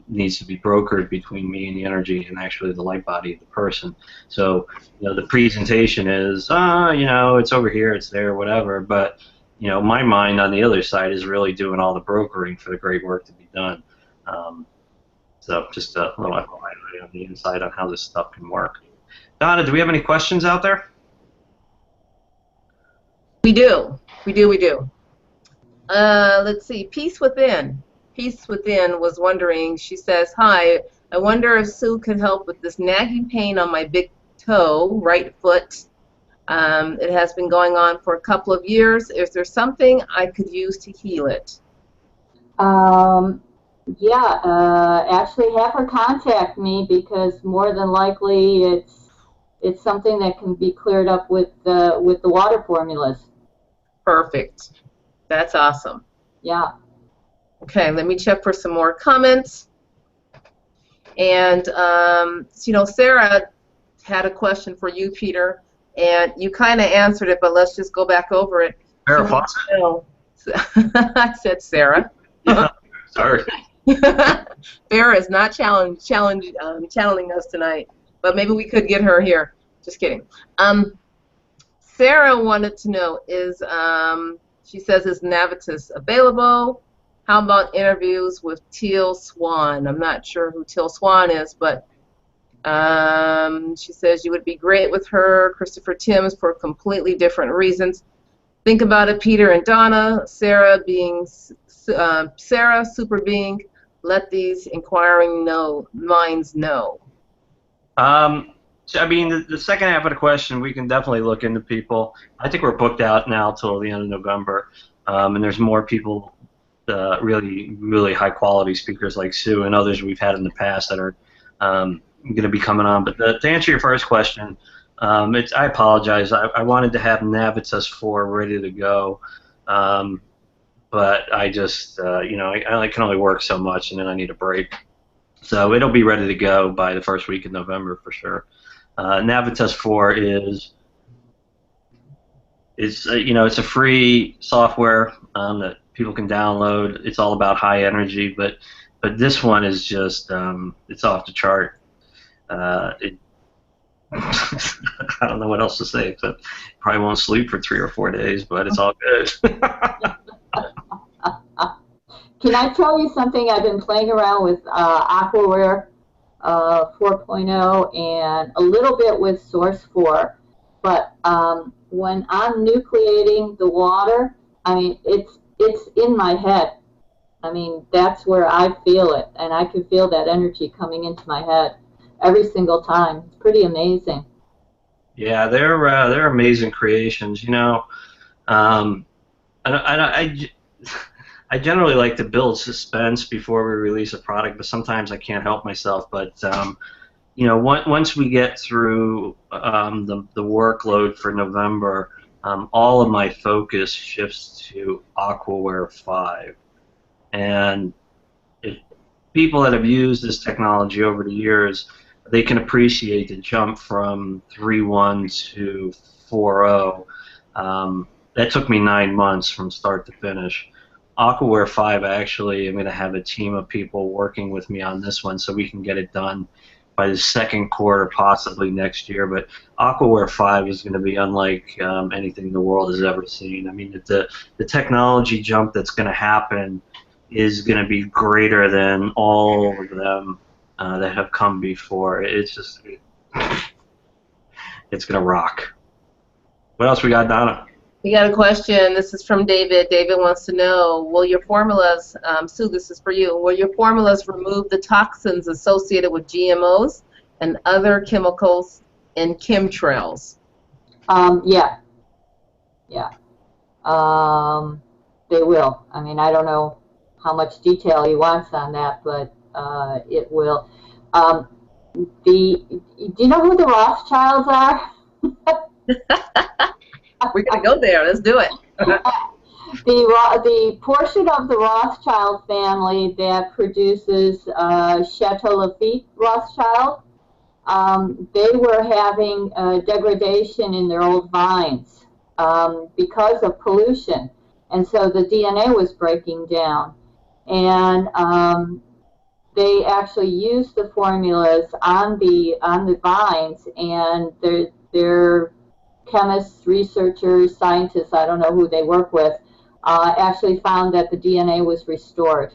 needs to be brokered between me and the energy and actually the light body of the person. So, the presentation is, it's over here, it's there, whatever, but, my mind on the other side is really doing all the brokering for the great work to be done. So just a little FYI on the inside on how this stuff can work. Donna, do we have any questions out there? We do. Let's see. Peace Within. Peace Within was wondering, she says, hi, I wonder if Sue could help with this nagging pain on my big toe, right foot. It has been going on for a couple of years. Is there something I could use to heal it? Actually have her contact me, because more than likely it's something that can be cleared up with the water formulas. Perfect. That's awesome. Yeah. Okay, let me check for some more comments. And, Sarah had a question for you, Peter, and you kind of answered it, but let's just go back over it. Sarah Fawcett? I said Sarah. Yeah, sorry. Sarah is not channeling us tonight, but maybe we could get her here. Just kidding. Sarah wanted to know, She says, is Navitus available? How about interviews with Teal Swan? I'm not sure who Teal Swan is, but she says you would be great with her. Christopher Timms for completely different reasons. Think about it, Peter and Donna. Sarah being Sarah, super being. Let these inquiring minds know. So, I mean, the second half of the question, we can definitely look into people. I think we're booked out now till the end of November, and there's more people, really, really high-quality speakers like Sue and others we've had in the past that are going to be coming on. But to answer your first question, I apologize. I wanted to have Navitus 4 ready to go, but I just, I can only work so much, and then I need a break. So it'll be ready to go by the first week in November for sure. Navitus 4 it's a free software that people can download. It's all about high energy, but this one is just it's off the chart. I don't know what else to say except probably won't sleep for 3 or 4 days, but it's all good. Can I tell you something? I've been playing around with Aquaware 4.0 and a little bit with Source 4, but when I'm nucleating the water, I mean, it's in my head. I mean, that's where I feel it, and I can feel that energy coming into my head every single time. It's pretty amazing. Yeah, they're amazing creations. I generally like to build suspense before we release a product, but sometimes I can't help myself. But once we get through the workload for November, all of my focus shifts to Aquaware 5. And if people that have used this technology over the years, they can appreciate the jump from 3.1 to 4.0. That took me 9 months from start to finish. Aquaware 5, actually, I'm going to have a team of people working with me on this one so we can get it done by the second quarter, possibly next year. But Aquaware 5 is going to be unlike anything the world has ever seen. I mean, the technology jump that's going to happen is going to be greater than all of them that have come before. It's just, it's going to rock. What else we got, Donna? We got a question. This is from David. David wants to know, will your formulas, Sue, this is for you, will your formulas remove the toxins associated with GMOs and other chemicals in chemtrails? Yeah. Yeah. They will. I mean, I don't know how much detail he wants on that, but it will. Do you know who the Rothschilds are? We're going to go there. Let's do it. The portion of the Rothschild family that produces Chateau Lafite Rothschild, they were having degradation in their old vines because of pollution. And so the DNA was breaking down. And they actually used the formulas on the vines, and their chemists, researchers, scientists, I don't know who they work with, actually found that the DNA was restored.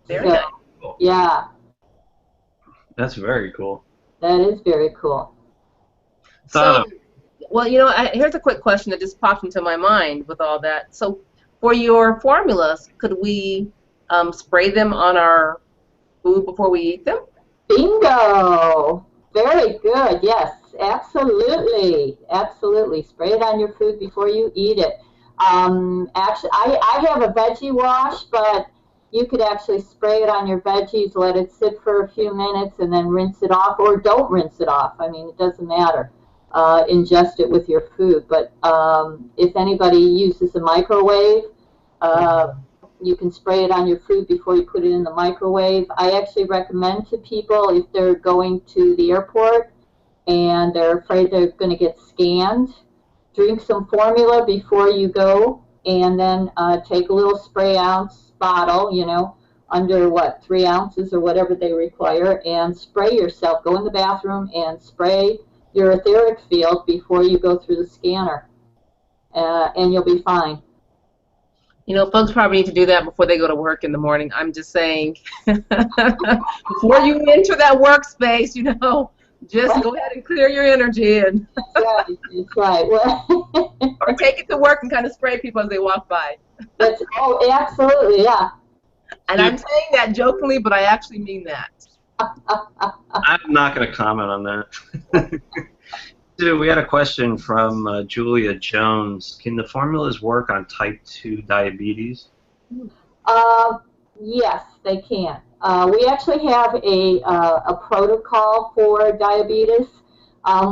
Very nice. Yeah. That's very cool. That is very cool. So, well, here's a quick question that just popped into my mind with all that. So, for your formulas, could we spray them on our food before we eat them? Bingo! Very good. Yes, absolutely, absolutely. Spray it on your food before you eat it. Actually, I have a veggie wash, but you could actually spray it on your veggies, let it sit for a few minutes, and then rinse it off, or don't rinse it off. I mean, it doesn't matter. Ingest it with your food. But if anybody uses a microwave, you can spray it on your food before you put it in the microwave. I actually recommend to people, if they're going to the airport and they're afraid they're going to get scanned, drink some formula before you go, and then take a little spray ounce bottle, under 3 ounces or whatever they require, and spray yourself. Go in the bathroom and spray your etheric field before you go through the scanner. and you'll be fine. You know, folks probably need to do that before they go to work in the morning. I'm just saying, before you enter that workspace, you know, just go ahead and clear your energy and That's right. Well, or take it to work and kind of spray people as they walk by. oh, absolutely, yeah. And I'm saying that jokingly, but I actually mean that. I'm not going to comment on that. Dude, we had a question from Julia Jones. Can the formulas work on type 2 diabetes? Yes, they can. We actually have a protocol for diabetes.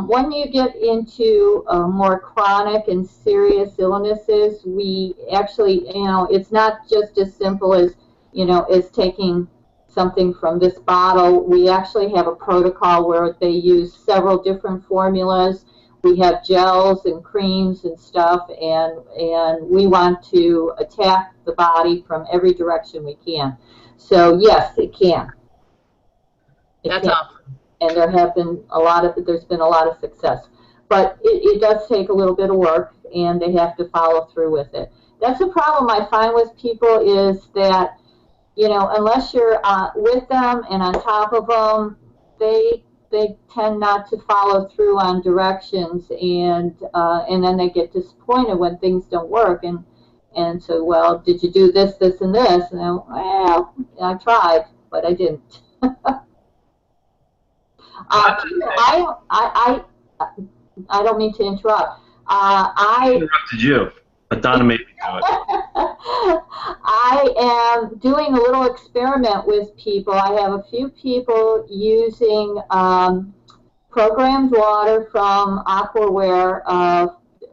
When you get into more chronic and serious illnesses, we actually, you know, it's not just as simple as, you know, as taking something from this bottle. We actually have a protocol where they use several different formulas. We have gels and creams and stuff, and we want to attack the body from every direction we can. So yes, it can. That's awesome. And there's been a lot of success. But it does take a little bit of work, and they have to follow through with it. That's the problem I find with people is that, you know, unless you're with them and on top of them, they tend not to follow through on directions, and then they get disappointed when things don't work, and so, well, did you do this, this, and this? And then, well, I tried, but I didn't. I don't mean to interrupt. I interrupted you, but Donna made me do it. I am doing a little experiment with people. I have a few people using programmed water from Aquaware,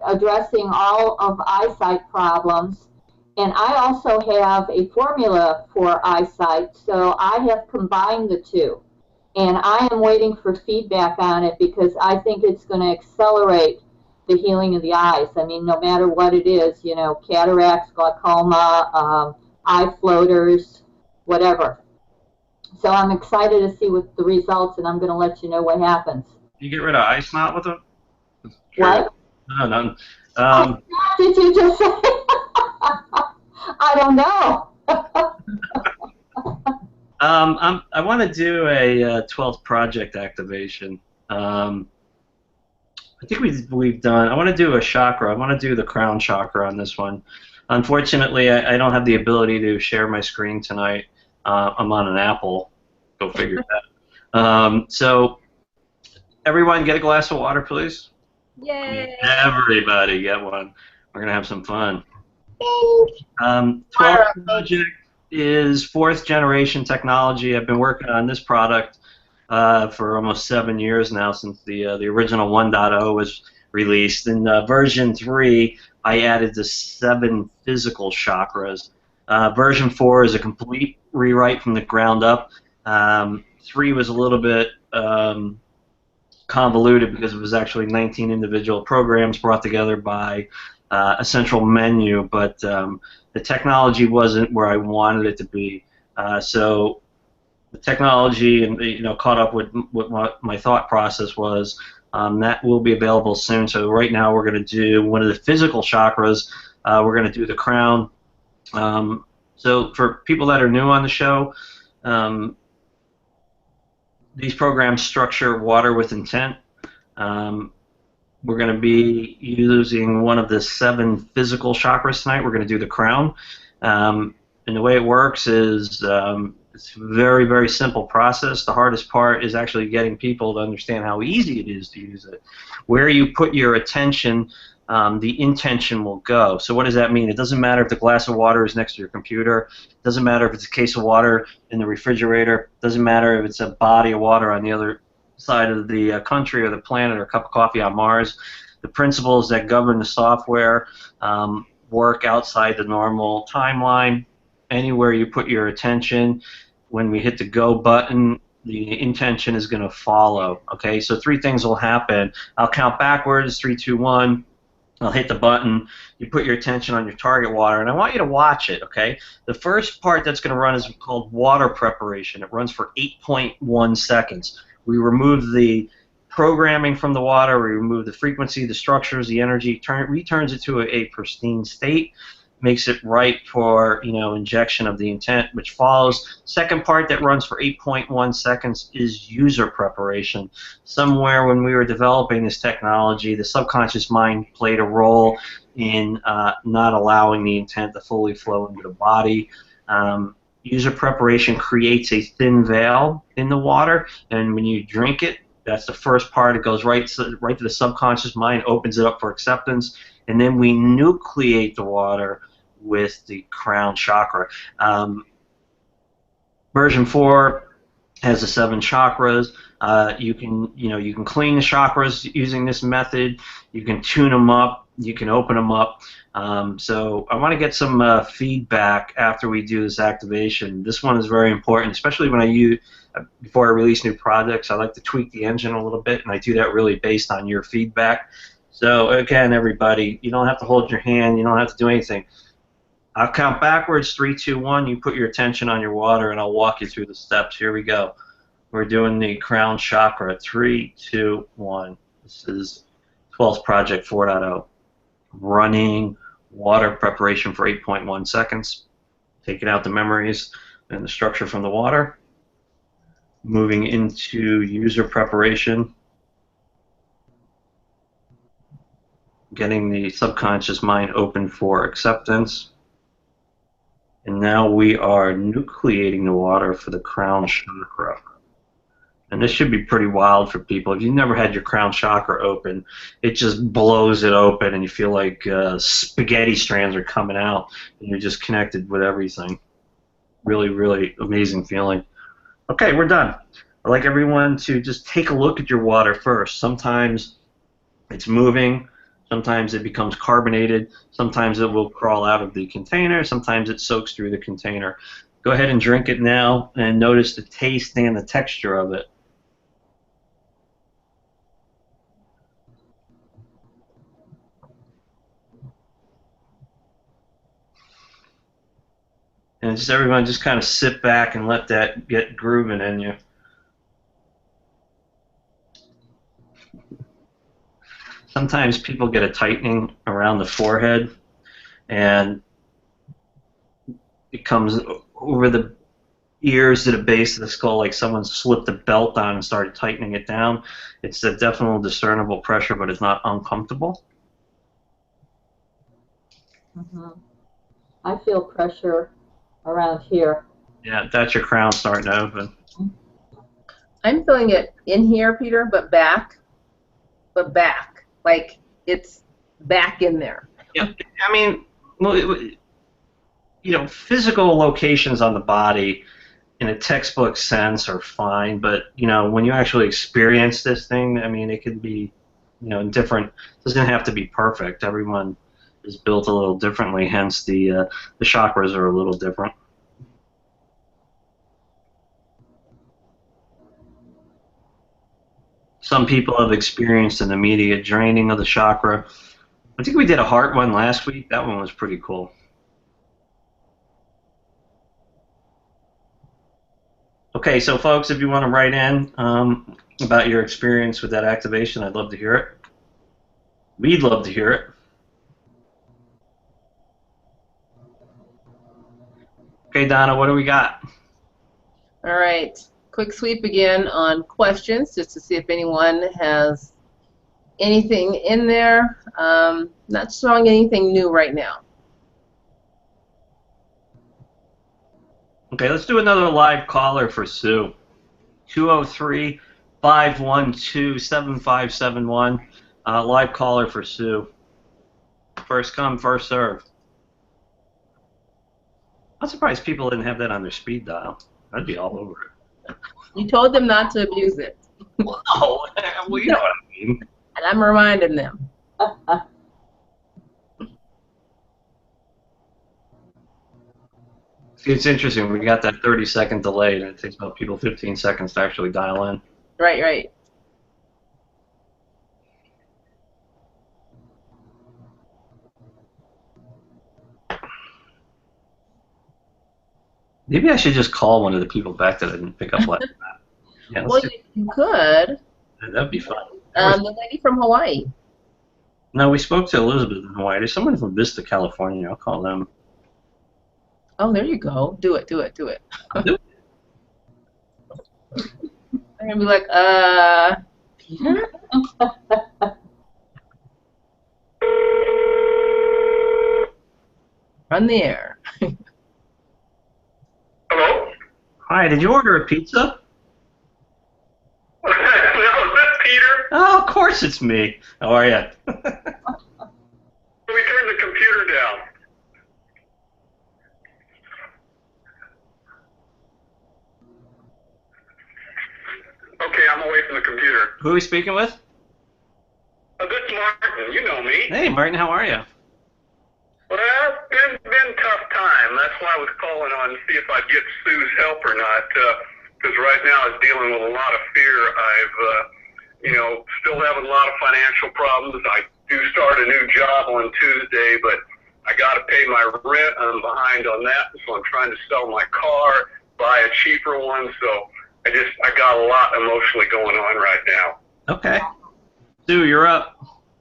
addressing all of eyesight problems. And I also have a formula for eyesight, so I have combined the two. And I am waiting for feedback on it because I think it's going to accelerate the healing of the eyes. I mean, no matter what it is, you know, cataracts, glaucoma, eye floaters, whatever. So I'm excited to see what the results, and I'm going to let you know what happens. You get rid of eye snot with them? What? No, none. What did you just say? I don't know. I want to do a 12th project activation. I think we've done. I want to do a chakra. I want to do the crown chakra on this one. Unfortunately, I don't have the ability to share my screen tonight. I'm on an Apple. Go figure that. So, everyone, get a glass of water, please. Yay! Everybody, get one. We're gonna have some fun. 12th project is 4th generation technology. I've been working on this product for almost 7 years now, since the original 1.0 was released. In version 3, I added the 7 physical chakras. Version 4 is a complete rewrite from the ground up. 3 was a little bit convoluted because it was actually 19 individual programs brought together by a central menu, but the technology wasn't where I wanted it to be. So the technology, and caught up with what my thought process was. That will be available soon. So right now we're going to do one of the physical chakras. We're going to do the crown. So for people that are new on the show, these programs structure water with intent. We're going to be using one of the 7 physical chakras tonight. We're going to do the crown. And the way it works is it's a very, very simple process. The hardest part is actually getting people to understand how easy it is to use it. Where you put your attention, the intention will go. So what does that mean? It doesn't matter if the glass of water is next to your computer. It doesn't matter if it's a case of water in the refrigerator. It doesn't matter if it's a body of water on the other side of the country or the planet, or a cup of coffee on Mars. The principles that govern the software work outside the normal timeline. Anywhere you put your attention, when we hit the go button, the intention is going to follow. Okay, so 3 things will happen. I'll count backwards, 3, 2, 1. I'll hit the button. You put your attention on your target water, and I want you to watch it, okay? The first part that's going to run is called water preparation. It runs for 8.1 seconds. We remove the programming from the water. We remove the frequency, the structures, the energy, returns it to a pristine state, makes it right for, you know, injection of the intent, which follows. Second part that runs for 8.1 seconds is user preparation. Somewhere when we were developing this technology, the subconscious mind played a role in not allowing the intent to fully flow into the body. User preparation creates a thin veil in the water, and when you drink it, that's the first part. It goes right to the subconscious mind, opens it up for acceptance, and then we nucleate the water with the crown chakra. Version 4 has the 7 chakras. You can clean the chakras using this method. You can tune them up. You can open them up. So I want to get some feedback after we do this activation. This one is very important, especially when I use before I release new projects. I like to tweak the engine a little bit, and I do that really based on your feedback. So again, everybody, you don't have to hold your hand. You don't have to do anything. I'll count backwards, 3, 2, 1. You put your attention on your water, and I'll walk you through the steps. Here we go. We're doing the crown chakra. 3, 2, 1. This is 12th Project 4.0. Running water preparation for 8.1 seconds. Taking out the memories and the structure from the water. Moving into user preparation. Getting the subconscious mind open for acceptance. And now we are nucleating the water for the crown chakra. And this should be pretty wild for people. If you've never had your crown chakra open, it just blows it open, and you feel like spaghetti strands are coming out, and you're just connected with everything. Really, really amazing feeling. Okay, we're done. I'd like everyone to just take a look at your water first. Sometimes it's moving. Sometimes it becomes carbonated. Sometimes it will crawl out of the container. Sometimes it soaks through the container. Go ahead and drink it now and notice the taste and the texture of it. And just everyone just kind of sit back and let that get grooving in you. Sometimes people get a tightening around the forehead, and it comes over the ears to the base of the skull like someone slipped a belt on and started tightening it down. It's a definitely discernible pressure, but it's not uncomfortable. Mm-hmm. I feel pressure around here. Yeah, that's your crown starting to open. I'm feeling it in here, Peter, but back. Like it's back in there. Yeah, I mean, you know, physical locations on the body in a textbook sense are fine, but, you know, when you actually experience this thing, I mean, it could be, you know, different. It doesn't have to be perfect. Everyone is built a little differently, hence the chakras are a little different. Some people have experienced an immediate draining of the chakra. I think we did a heart one last week. That one was pretty cool. Okay, so folks, if you want to write in about your experience with that activation, I'd love to hear it. We'd love to hear it. Okay, Donna, what do we got? All right. Quick sweep again on questions, just to see if anyone has anything in there. Not showing anything new right now. Okay, let's do another live caller for Sue. 203-512-7571. Live caller for Sue. First come, first serve. I'm surprised people didn't have that on their speed dial. I'd be all over it. You told them not to abuse it. Well, no. Well, you know what I mean. And I'm reminding them. See, it's interesting. We got that 30-second delay, and it takes about people 15 seconds to actually dial in. Right, right. Maybe I should just call one of the people back that I didn't pick up last time. Yeah, Well, you could. That'd be fun. The lady from Hawaii. No, we spoke to Elizabeth in Hawaii. There's someone from Vista, California. I'll call them. Oh, there you go. Do it, do it, do it. I'm gonna be like, Peter? Run the air. Hello? Hi, did you order a pizza? No, is that Peter? Oh, of course it's me. How are you? We turned the computer down. Okay, I'm away from the computer. Who are we speaking with? This is Martin. You know me. Hey, Martin, how are you? Well, it's been a tough time. That's why I was calling on to see if I'd get Sue's help or not. Because right now I was dealing with a lot of fear. I've, still having a lot of financial problems. I do start a new job on Tuesday, but I got to pay my rent. I'm behind on that, so I'm trying to sell my car, buy a cheaper one. So I got a lot emotionally going on right now. Okay. Sue, you're up.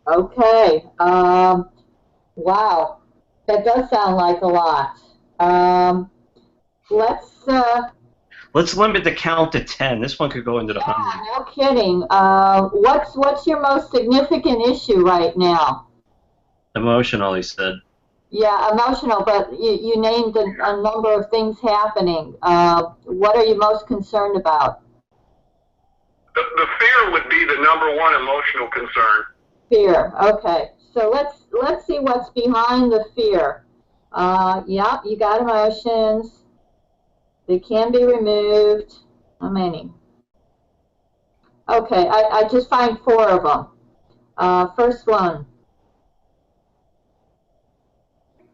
Okay. Wow. That does sound like a lot. Let's limit the count to 10. This one could go into the hundred. No kidding. What's your most significant issue right now? Emotional, he said. Yeah, emotional, but you named a number of things happening. What are you most concerned about? The fear would be the number one emotional concern. Fear. Okay. So let's see what's behind the fear. Yeah, you got emotions. They can be removed. How many? Okay, I just find 4 of them. First one.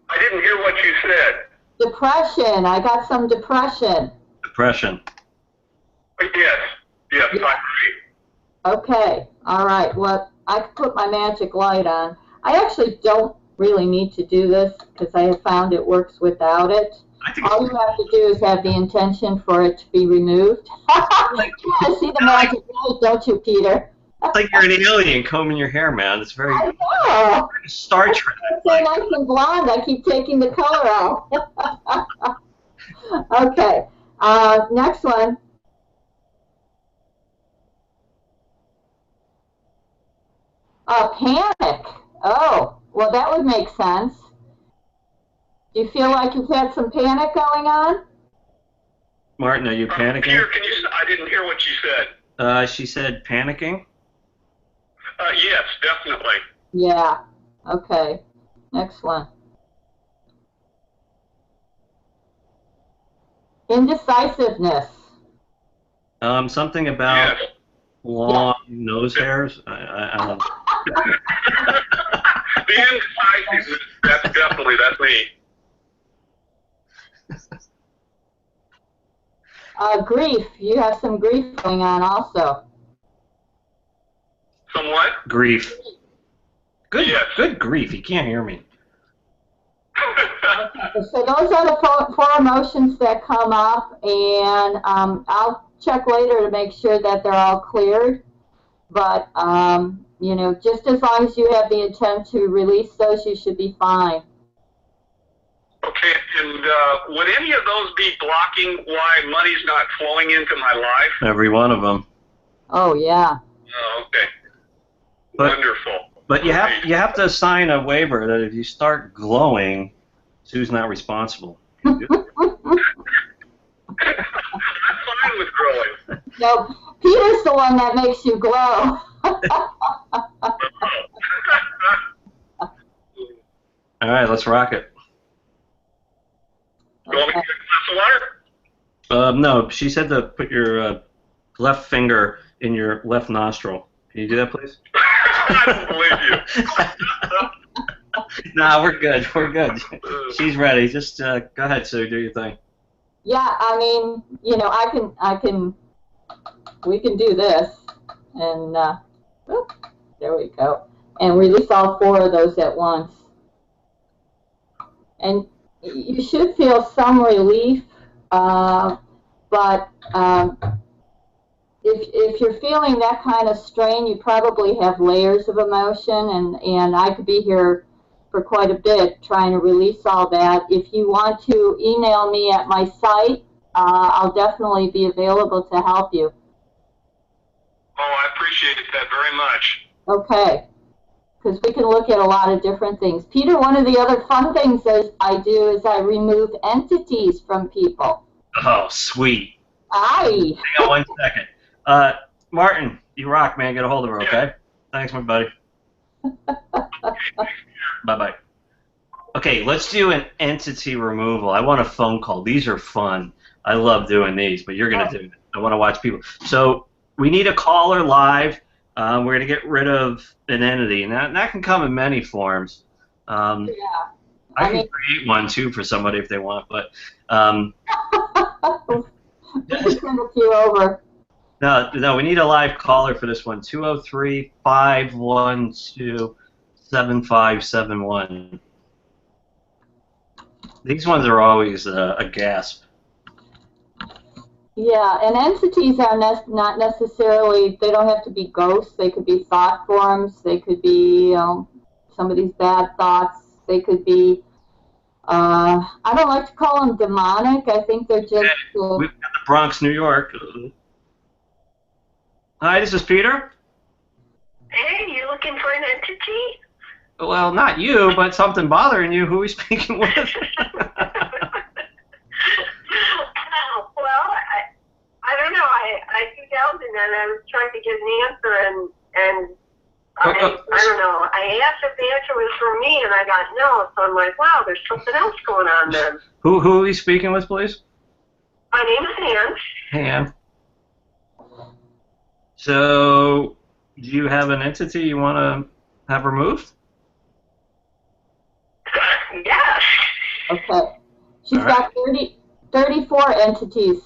I didn't hear what you said. Depression. I got some depression. Depression. Yes, I agree. Okay. All right. Well, I could put my magic light on. I actually don't really need to do this because I have found it works without it. All you have to do is have the intention for it to be removed. You see the magic light, don't you, Peter? It's like you're an alien combing your hair, man. It's very Star Trek. It's so nice and blonde. I keep taking the color out. Okay. Next one. Panic. Oh, well, that would make sense. Do you feel like you've had some panic going on? Martin, are you panicking? Peter, I didn't hear what you said. She said panicking? Yes, definitely. Yeah. Okay. Next one. Indecisiveness. Something about Yes. long nose hairs? I don't know. The indecisiveness, that's me. Grief. You have some grief going on also. Somewhat? Grief. Good, Yes. good grief. You can't hear me. So those are the 4 emotions that come up, and I'll check later to make sure that they're all cleared. But, just as long as you have the intent to release those, you should be fine. Okay, and would any of those be blocking why money's not flowing into my life? Every one of them. Oh, yeah. Oh, okay. But, Wonderful. But you have to sign a waiver that if you start glowing, Sue's not responsible. I'm fine with growing. No, Peter's the one that makes you glow. All right, let's rock it. You want me to get a glass of water? No, she said to put your left finger in your left nostril. Can you do that, please? I don't believe you. Nah, we're good. We're good. She's ready. Just go ahead, Sue. Do your thing. Yeah, I mean, we can do this, and there we go, and release all 4 of those at once, and you should feel some relief, but if you're feeling that kind of strain, you probably have layers of emotion, and I could be here for quite a bit trying to release all that. If you want to email me at my site, I'll definitely be available to help you. Oh, I appreciate that very much. Okay, because we can look at a lot of different things. Peter, one of the other fun things that I do is I remove entities from people. Oh, sweet. Aye. Hang on 1 second. Martin, you rock, man. Get a hold of her, okay? Thanks, my buddy. Bye-bye. Okay, let's do an entity removal. I want a phone call. These are fun. I love doing these, but you're going to do it. I want to watch people. So we need a caller live. We're going to get rid of an entity, and that can come in many forms. Yeah. I can create one, too, for somebody if they want, but... We can send a few over. No, we need a live caller for this one. 203-512-7571. These ones are always a gasp. Yeah, and entities are not necessarily, they don't have to be ghosts. They could be thought forms. They could be somebody's bad thoughts. They could be, I don't like to call them demonic. I think they're just... We've got the Bronx, New York. Hi, this is Peter. Hey, you looking for an entity? Well, not you, but something bothering you. Who are we speaking with? Well, I don't know. I figured out and then I was trying to get an answer and I don't know. I asked if the answer was for me and I got no. So I'm like, wow, there's something else going on then. Who are we speaking with, please? My name is Ann. Hey, Ann. So, do you have an entity you want to have removed? Yes. Okay. She's got 34 entities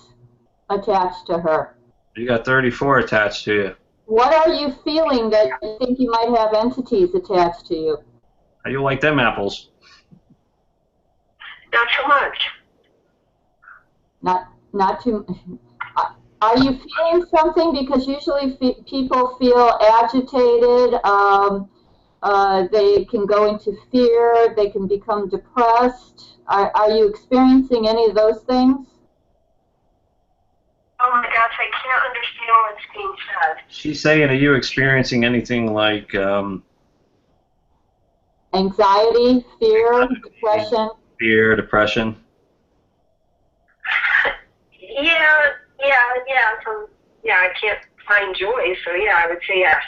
attached to her. You got 34 attached to you. What are you feeling that you think you might have entities attached to you? How you like them apples? Not so much. Not too. Are you feeling something? Because usually people feel agitated. They can go into fear. They can become depressed. Are you experiencing any of those things? Oh my gosh, I can't understand what's being said. She's saying, are you experiencing anything like Anxiety, fear, depression? Fear, depression? Yeah, I can't find joy, so yeah, I would say yes.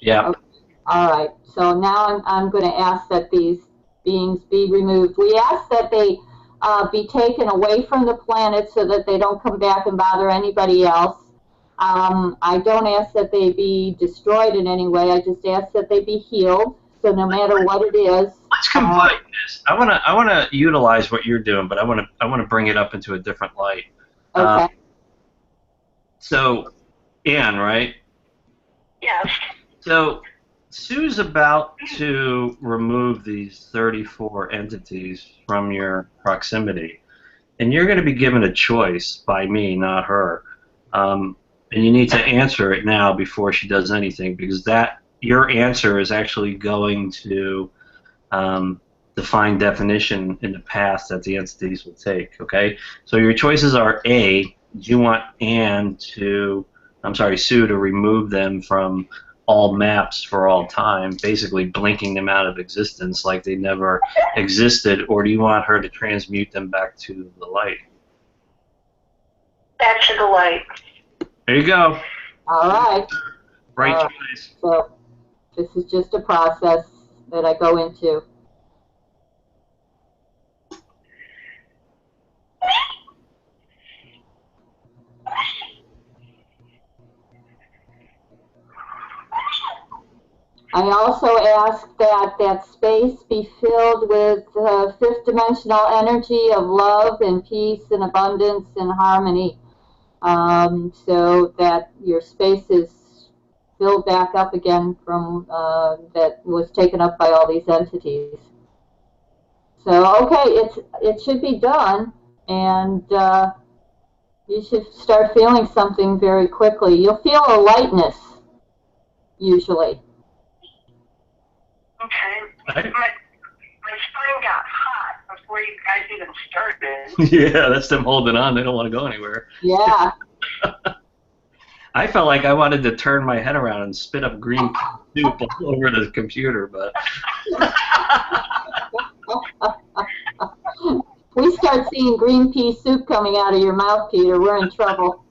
Yeah. Okay. All right. So now I'm going to ask that these beings be removed. We ask that they be taken away from the planet so that they don't come back and bother anybody else. I don't ask that they be destroyed in any way. I just ask that they be healed. So no matter what it is. Let's combine this. I want to utilize what you're doing, but I want to bring it up into a different light. Okay. So, Ann, right? Yes. So, Sue's about to remove these 34 entities from your proximity, and you're going to be given a choice by me, not her. And you need to answer it now before she does anything, because your answer is actually going to define definition in the past that the entities will take. Okay. So your choices are A. Do you want Sue to remove them from all maps for all time, basically blinking them out of existence like they never existed, or do you want her to transmute them back to the light? Back to the light. There you go. All right. Right choice. So this is just a process that I go into. I also ask that that space be filled with fifth dimensional energy of love and peace and abundance and harmony, so that your space is filled back up again from that was taken up by all these entities. So okay, it should be done, and You should start feeling something very quickly. You'll feel a lightness, usually. Okay. My spine got hot before you guys even started. Yeah, that's them holding on. They don't want to go anywhere. Yeah. I felt like I wanted to turn my head around and spit up green soup all over the computer, but We start seeing green pea soup coming out of your mouth, Peter. We're in trouble.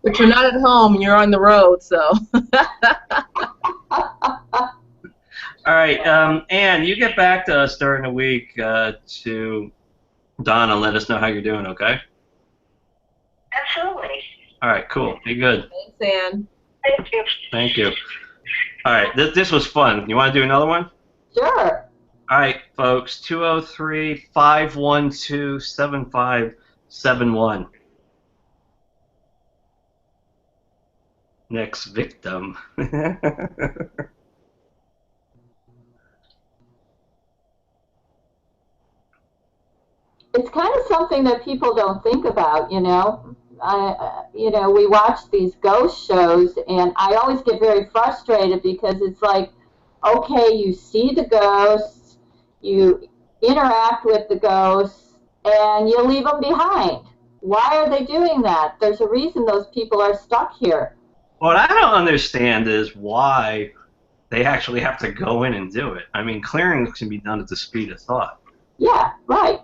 But you're not at home. You're on the road, so. all right, Ann, you get back to us during the week to Donna. Let us know how you're doing, okay? Absolutely. All right, cool. Be good. Thanks, Ann. Thank you. Thank you. All right, this was fun. You want to do another one? Sure. All right, folks, 203-512-7571. Next victim. It's kind of something that people don't think about, you know. We watch these ghost shows, and I always get very frustrated because it's like, okay, you see the ghosts, you interact with the ghosts, and you leave them behind. Why are they doing that? There's a reason those people are stuck here. What I don't understand is why they actually have to go in and do it. I mean, clearing can be done at the speed of thought. Yeah, right.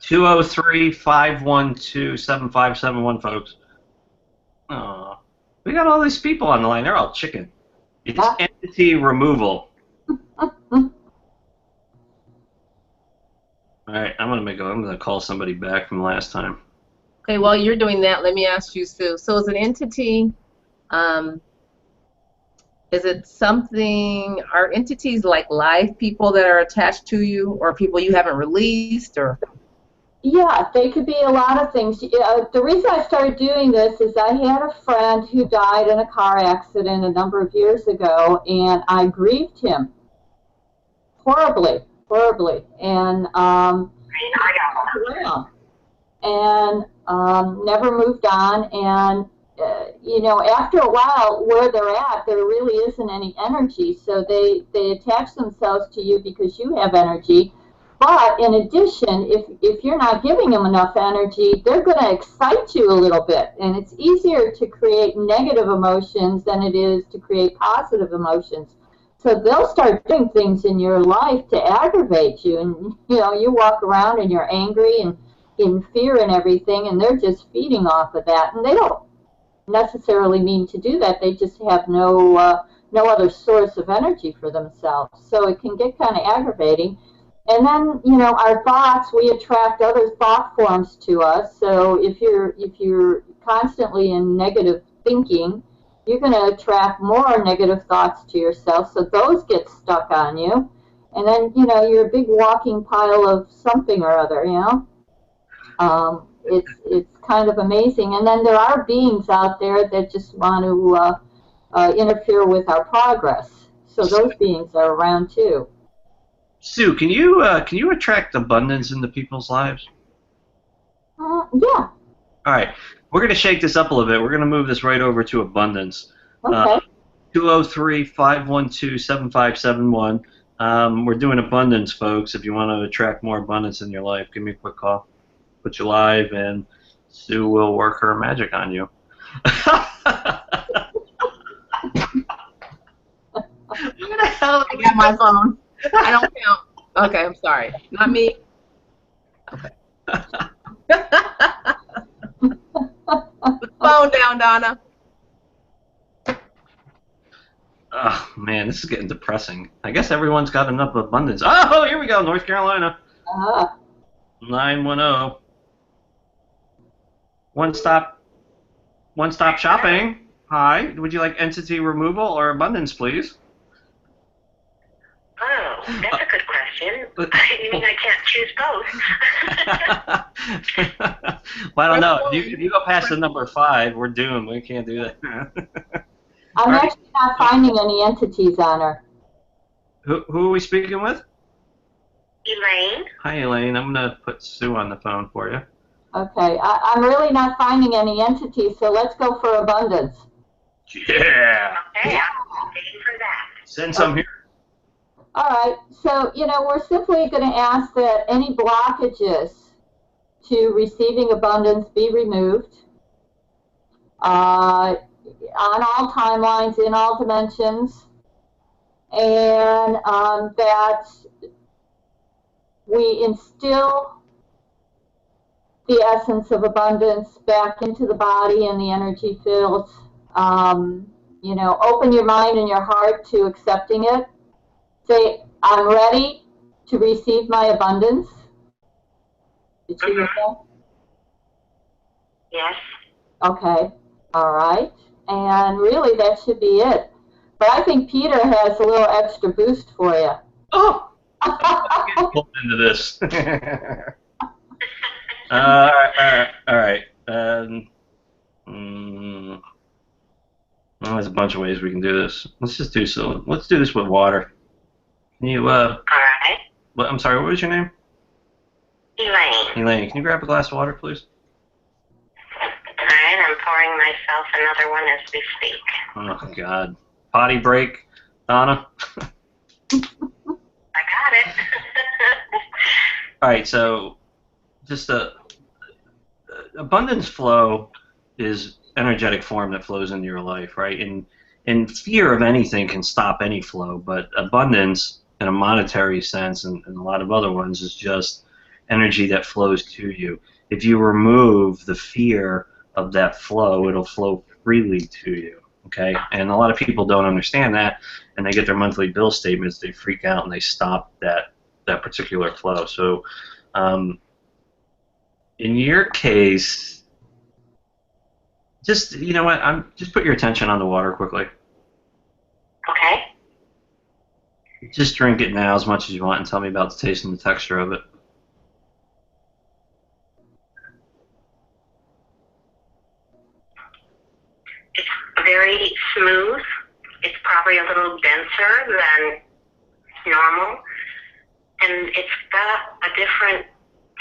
203-512-7571, folks. Oh, we got all these people on the line. They're all chicken. It's entity removal. All right, I'm gonna call somebody back from last time. Okay, while you're doing that, let me ask you, Sue. So is an entity, is it something, are entities like live people that are attached to you, or people you haven't released, or? Yeah, they could be a lot of things. The reason I started doing this is I had a friend who died in a car accident a number of years ago, and I grieved him horribly, horribly, and never moved on. And after a while, where they're at, there really isn't any energy, so they attach themselves to you because you have energy. But in addition, if you're not giving them enough energy, they're going to excite you a little bit. And it's easier to create negative emotions than it is to create positive emotions. So they'll start doing things in your life to aggravate you. And, you walk around and you're angry and in fear and everything, and they're just feeding off of that. And they don't necessarily mean to do that. They just have no other source of energy for themselves. So it can get kind of aggravating. And then, our thoughts, we attract other thought forms to us. So if you're constantly in negative thinking, you're going to attract more negative thoughts to yourself. So those get stuck on you. And then, you're a big walking pile of something or other, It's kind of amazing. And then there are beings out there that just want to interfere with our progress. So those beings are around too. Sue, can you attract abundance into people's lives? Yeah. All right, we're going to shake this up a little bit. We're going to move this right over to abundance. Okay. 203-512-7571. We're doing abundance, folks. If you want to attract more abundance in your life, give me a quick call. Put you live, and Sue will work her magic on you. Who the hell I got my phone? I don't count. Okay, I'm sorry. Not me. Okay. Put the phone down, Donna. Oh, man, this is getting depressing. I guess everyone's got enough abundance. Oh, here we go, North Carolina. 910. One stop shopping. Hi, would you like entity removal or abundance, please? Oh, that's a good question. You mean I can't choose both? Well, I don't know. If you go past the number 5, we're doomed. We can't do that. I'm actually not finding any entities on her. Who are we speaking with? Elaine. Hi, Elaine. I'm going to put Sue on the phone for you. Okay, I'm really not finding any entities, so let's go for abundance. Yeah. Okay, I'm waiting for that. Send some here. All right, so, we're simply going to ask that any blockages to receiving abundance be removed on all timelines, in all dimensions, and that we instill the essence of abundance back into the body and the energy fields. Open your mind and your heart to accepting it. Say, I'm ready to receive my abundance. Did you hear that? Yes. Okay. All right. And really, that should be it. But I think Peter has a little extra boost for you. Oh! Pull into this. All right. Well, there's a bunch of ways we can do this. Let's just do so. Let's do this with water. Can you, All right. I'm sorry, what was your name? Elaine. Elaine, can you grab a glass of water, please? All right, I'm pouring myself another one as we speak. Oh, God. Potty break, Donna? I got it. All right, so just abundance flow is energetic form that flows into your life, right? And fear of anything can stop any flow, but abundance in a monetary sense and a lot of other ones is just energy that flows to you. If you remove the fear of that flow, it'll flow freely to you, okay? And a lot of people don't understand that, and they get their monthly bill statements, they freak out and they stop that particular flow. So in your case, just, you know what, just put your attention on the water quickly. Okay. Just drink it now as much as you want and tell me about the taste and the texture of it. It's very smooth. It's probably a little denser than normal. And it's got a different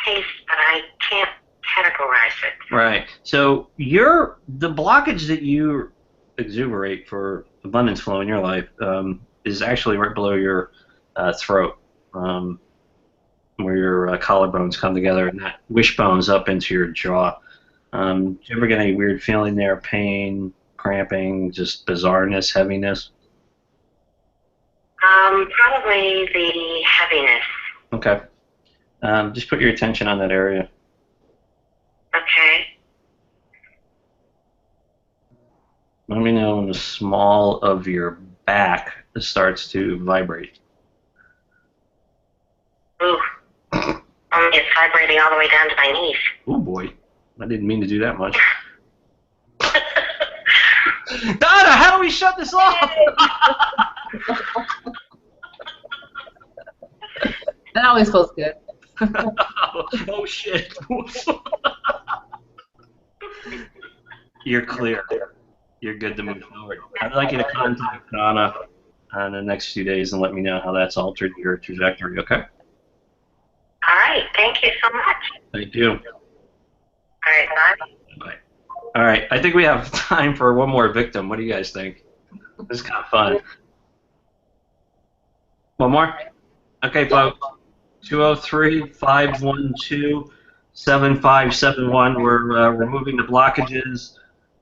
taste, but I can't categorize it. Right. So the blockage that you exuberate for abundance flow in your life is actually right below your throat, where your collarbones come together, and that wishbone's up into your jaw. Do you ever get any weird feeling there? Pain, cramping, just bizarreness, heaviness? Probably the heaviness. Okay. Just put your attention on that area. Okay. Let me know when the small of your back starts to vibrate. Ooh. It's vibrating all the way down to my knees. Oh boy, I didn't mean to do that much. Donna, how do we shut this off? That always feels good. Oh shit. You're clear. You're good to move forward. I'd like you to contact Donna in the next few days and let me know how that's altered your trajectory, okay? All right. Thank you so much. Thank you. All right. Bye. Bye. All right, I think we have time for one more victim. What do you guys think? This is kind of fun. One more? Okay, folks. 203-512-7571. We're removing the blockages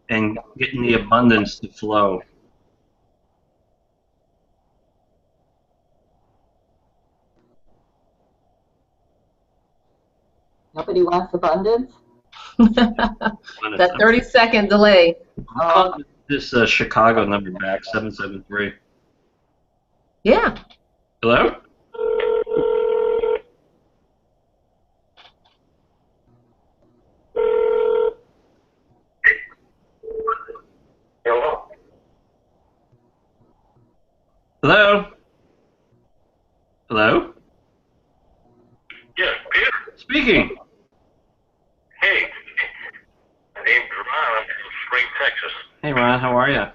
and getting the abundance to flow. Nobody wants abundance? That 30-second delay. This Chicago number back, 773. Yeah. Hello? Hello? Hello? Hello? Yes, Peter? Speaking. Hey. My name's Ron. I'm from Spring, Texas. Hey, Ron, how are you?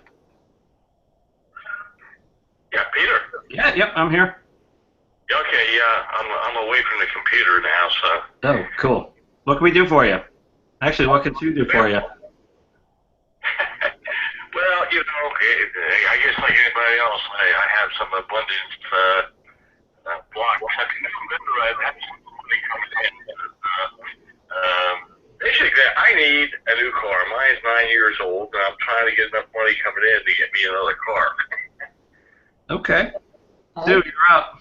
Yeah, Peter? Yeah, yep, I'm here. Okay, yeah, I'm away from the computer now, so. Oh, cool. What can we do for you? Actually, what can two do for you? Well, you know, I guess like anybody else, I have some abundance block. I can remember I had somebody coming in. Basically, I need a new car. Mine's 9 years old, and I'm trying to get enough money coming in to get me another car. Okay. Okay. Dude, you're up.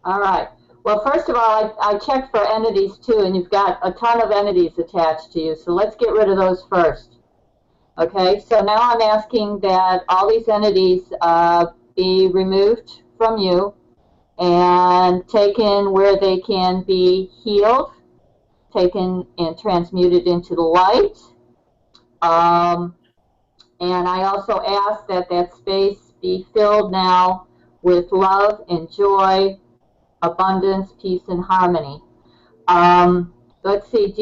All right. Well, first of all, I checked for entities too, and you've got a ton of entities attached to you. So let's get rid of those first. Okay. So now I'm asking that all these entities be removed from you and taken where they can be healed, taken and transmuted into the light. And I also ask that that space be filled now with love and joy, abundance, peace, and harmony. Let's see,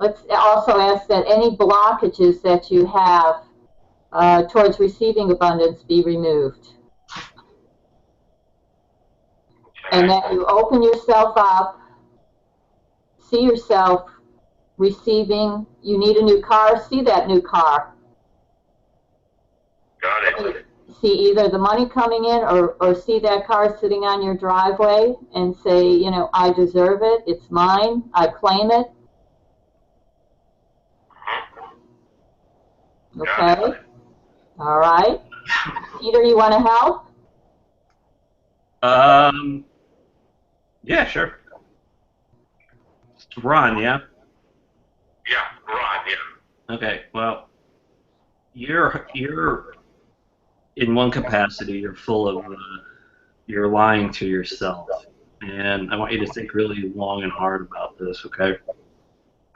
let's also ask that any blockages that you have towards receiving abundance be removed. And that you open yourself up, see yourself receiving. You need a new car, see that new car. Got it. See either the money coming in or see that car sitting on your driveway and say, you know, I deserve it, it's mine, I claim it. Okay. All right. Peter, you want to help? Yeah, sure. Ron, yeah? Yeah, Ron, yeah. Okay, well, you're in one capacity, you're full of, you're lying to yourself. And I want you to think really long and hard about this, okay?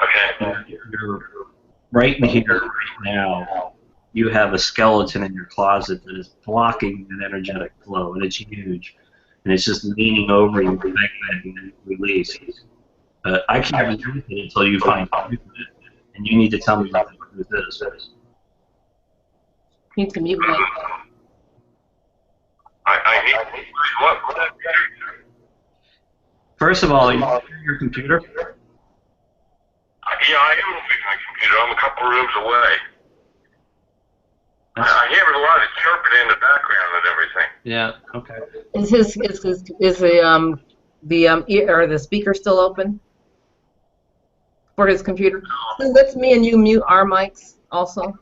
Okay. You're right in here, right now, you have a skeleton in your closet that is blocking an energetic flow, and it's huge. And it's just leaning over you, begging release. I can't release it until you find truth in it. And you need to tell me what the truth is. You can mute me. I need what? First of all, you hear your computer? Yeah, I am moving my computer. I'm a couple rooms away. I hear a lot of chirping in the background and everything. Yeah. Okay. Is the speaker still open for his computer? So let's me and you mute our mics also.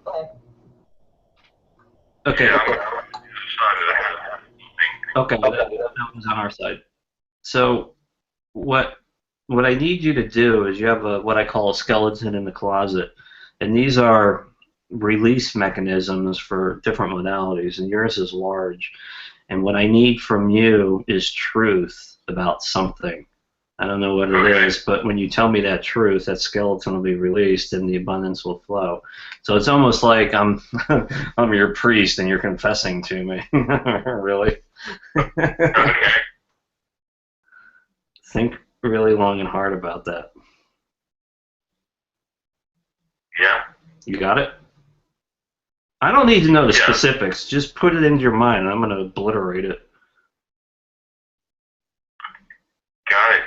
Okay. Yeah, I'm Okay. That was on our side. So what I need you to do is you have what I call a skeleton in the closet, and these are release mechanisms for different modalities, and yours is large. And what I need from you is truth about something. I don't know what it is, but when you tell me that truth, that skeleton will be released and the abundance will flow. So it's almost like I'm your priest and you're confessing to me. Really? Okay. Think really long and hard about that. Yeah. You got it? I don't need to know the specifics. Just put it into your mind, and I'm going to obliterate it. Got it.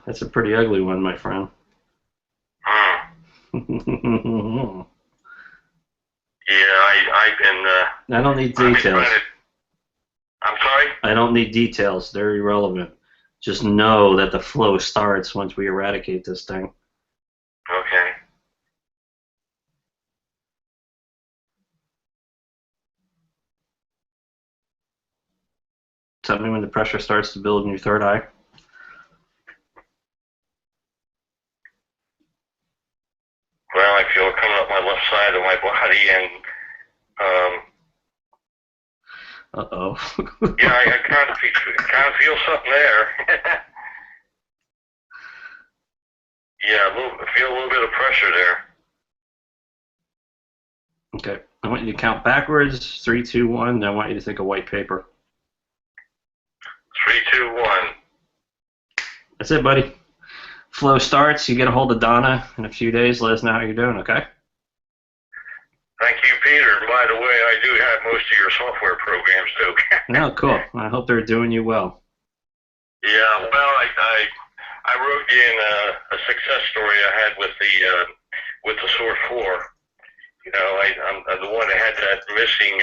That's a pretty ugly one, my friend. Yeah, I've been. I don't need details. I'm sorry? I don't need details. They're irrelevant. Just know that the flow starts once we eradicate this thing. Okay. Tell me when the pressure starts to build in your third eye. Well, I feel it coming up my left side of my body, and Uh-oh. yeah, I kind of feel something there. Yeah, I feel a little bit of pressure there. Okay. I want you to count backwards. 3, 2, 1. And I want you to think of white paper. 3, 2, 1. That's it, buddy. Flow starts. You get a hold of Donna in a few days. Let us know how you're doing, okay? Thank you, Peter. By the way, I do have most of your software programs, too. No, cool. I hope they're doing you well. Yeah, well, I wrote in a success story I had with the Source 4. You know, I'm the one that had that missing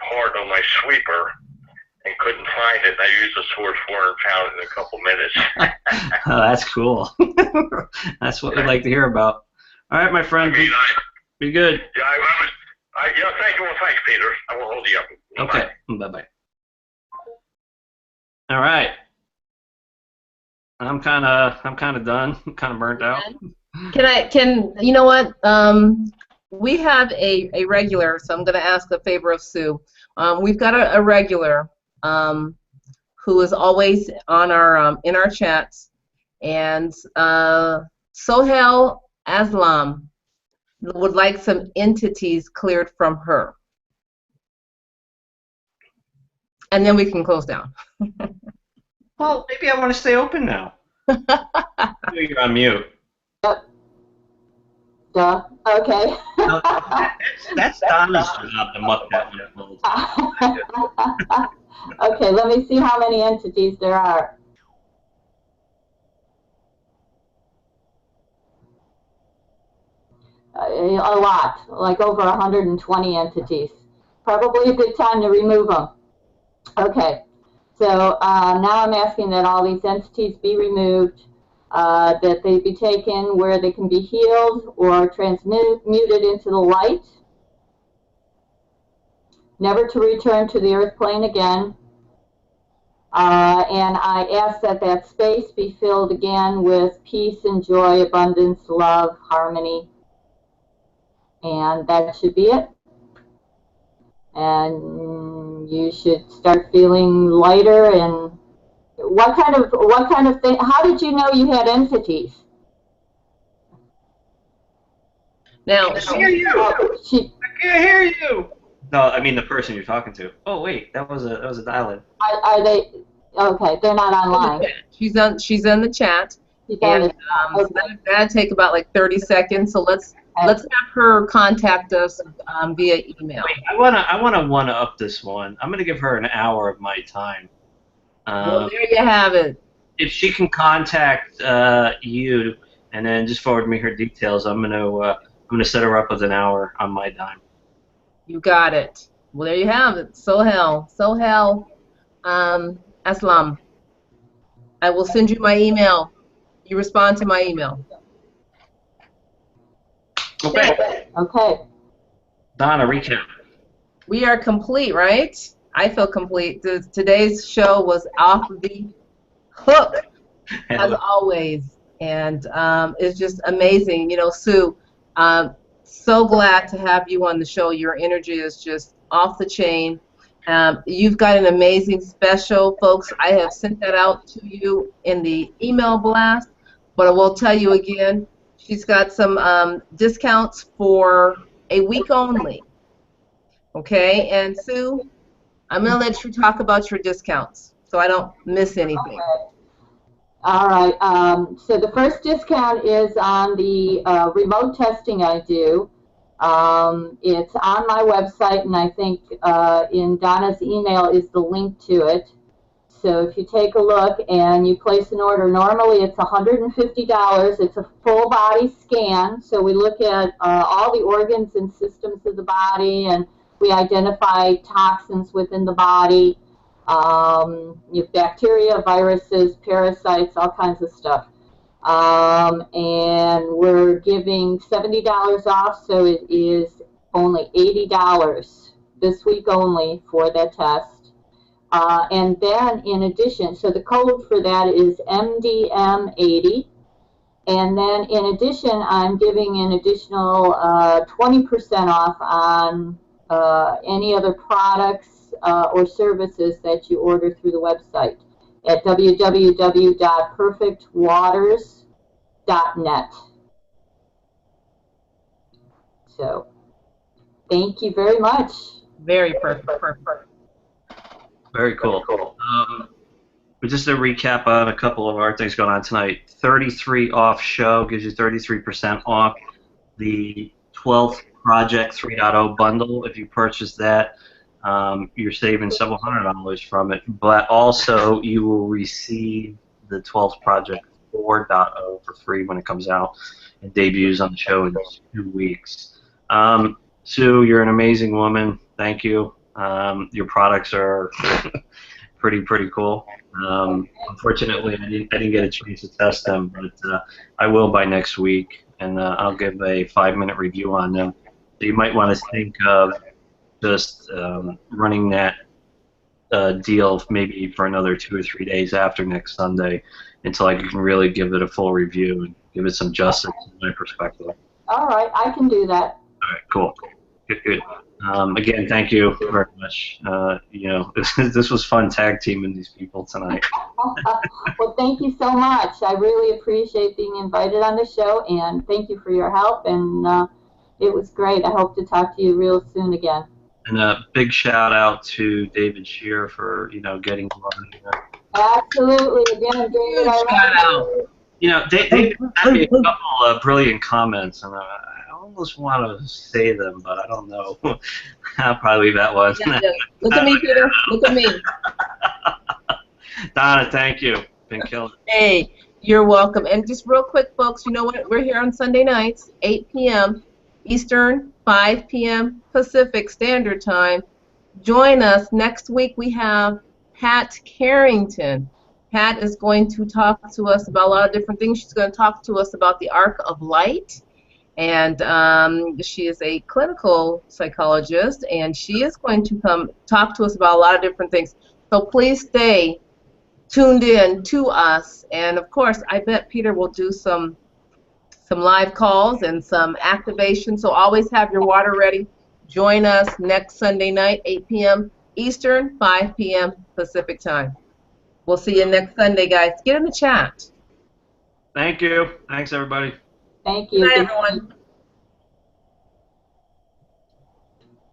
part on my sweeper and couldn't find it. And I used the Source 4 and found it in a couple minutes. Oh, that's cool. That's what we'd like to hear about. All right, my friend. Be good. Yeah, yeah, thank you. Well, thanks, Peter. I won't hold you up. Okay. Bye-bye. All right. I'm kind of done. I'm kind of burnt out. You know what? We have a regular, so I'm going to ask a favor of Sue. We've got a regular who is always on our in our chats, and Sohail Aslam would like some entities cleared from her, and then we can close down. Well, maybe I want to stay open now. You're on mute. Duh. Okay. No, that's Donna's job to muck that up. Okay, let me see how many entities there are. A lot, like over 120 entities. Probably a good time to remove them. Okay, so now I'm asking that all these entities be removed, that they be taken where they can be healed or transmuted into the light, never to return to the earth plane again. And I ask that that space be filled again with peace and joy, abundance, love, harmony. And that should be it. And you should start feeling lighter. And what kind of thing? How did you know you had entities? Now, I can't hear you. I can't hear you. No, I mean the person you're talking to. Oh wait, that was a dial-in. Are they okay? They're not online. She's in the chat. And so that'll take about like 30 seconds. So let's have her contact us via email. Wait, I wanna up this one. I'm gonna give her an hour of my time. Well, there you have it. If she can contact you and then just forward me her details, I'm gonna set her up with an hour on my dime. You got it. Well, there you have it. Sohail Aslam. I will send you my email. You respond to my email. Okay. Okay. Donna, recap. We are complete, right? I feel complete. Today's show was off the hook, as always. And it's just amazing. You know, Sue, so glad to have you on the show. Your energy is just off the chain. You've got an amazing special, folks. I have sent that out to you in the email blast, but I will tell you again, she's got some discounts for a week only. Okay, and Sue, I'm going to let you talk about your discounts so I don't miss anything. Okay. All right. So the first discount is on the remote testing I do. It's on my website, and I think in Donna's email is the link to it. So if you take a look and you place an order, normally it's $150. It's a full body scan. So we look at all the organs and systems of the body, and we identify toxins within the body. You have bacteria, viruses, parasites, all kinds of stuff. And we're giving $70 off, so it is only $80 this week only for that test. And then in addition, so the code for that is MDM80. And then in addition, I'm giving an additional 20% off on any other products or services that you order through the website at www.perfectwaters.net. So, thank you very much. Very perfect. Very cool. But just to recap on a couple of our things going on tonight, 33 off show gives you 33% off the 12th Project 3.0 bundle if you purchase that. you're saving several $100s from it, but also you will receive the 12th Project 4.0 for free when it comes out and debuts on the show in 2 weeks. Sue, you're an amazing woman. Thank you. Your products are pretty cool. Unfortunately, I didn't get a chance to test them, but I will by next week, and I'll give a 5-minute review on them. So you might want to think of just running that deal maybe for another 2 or 3 days after next Sunday until I can really give it a full review and give it some justice in my perspective. All right, I can do that. All right, cool. Good. Again, thank you very much. You know, this was fun tag teaming these people tonight. Well, thank you so much. I really appreciate being invited on the show, and thank you for your help. And it was great. I hope to talk to you real soon again. And a big shout out to David Shear for getting you on here. Absolutely. Again, David, Shout out. They had a couple of brilliant comments, and I almost want to say them, but I don't know. I'll probably leave that one. Yeah. Look at me, Peter. Look at me. Donna, thank you. Been killing it. Hey, you're welcome. And just real quick, folks, you know what? We're here on Sunday nights, 8 p.m. Eastern, 5 p.m. Pacific Standard Time. Join us. Next week we have Pat Carrington. Pat is going to talk to us about a lot of different things. She's going to talk to us about the arc of light. And she is a clinical psychologist, and she is going to come talk to us about a lot of different things. So please stay tuned in to us. And, of course, I bet Peter will do some live calls and some activation. So always have your water ready. Join us next Sunday night, 8 p.m. Eastern, 5 p.m. Pacific Time. We'll see you next Sunday, guys. Get in the chat. Thank you. Thanks, everybody. Thank you. Good night, everyone.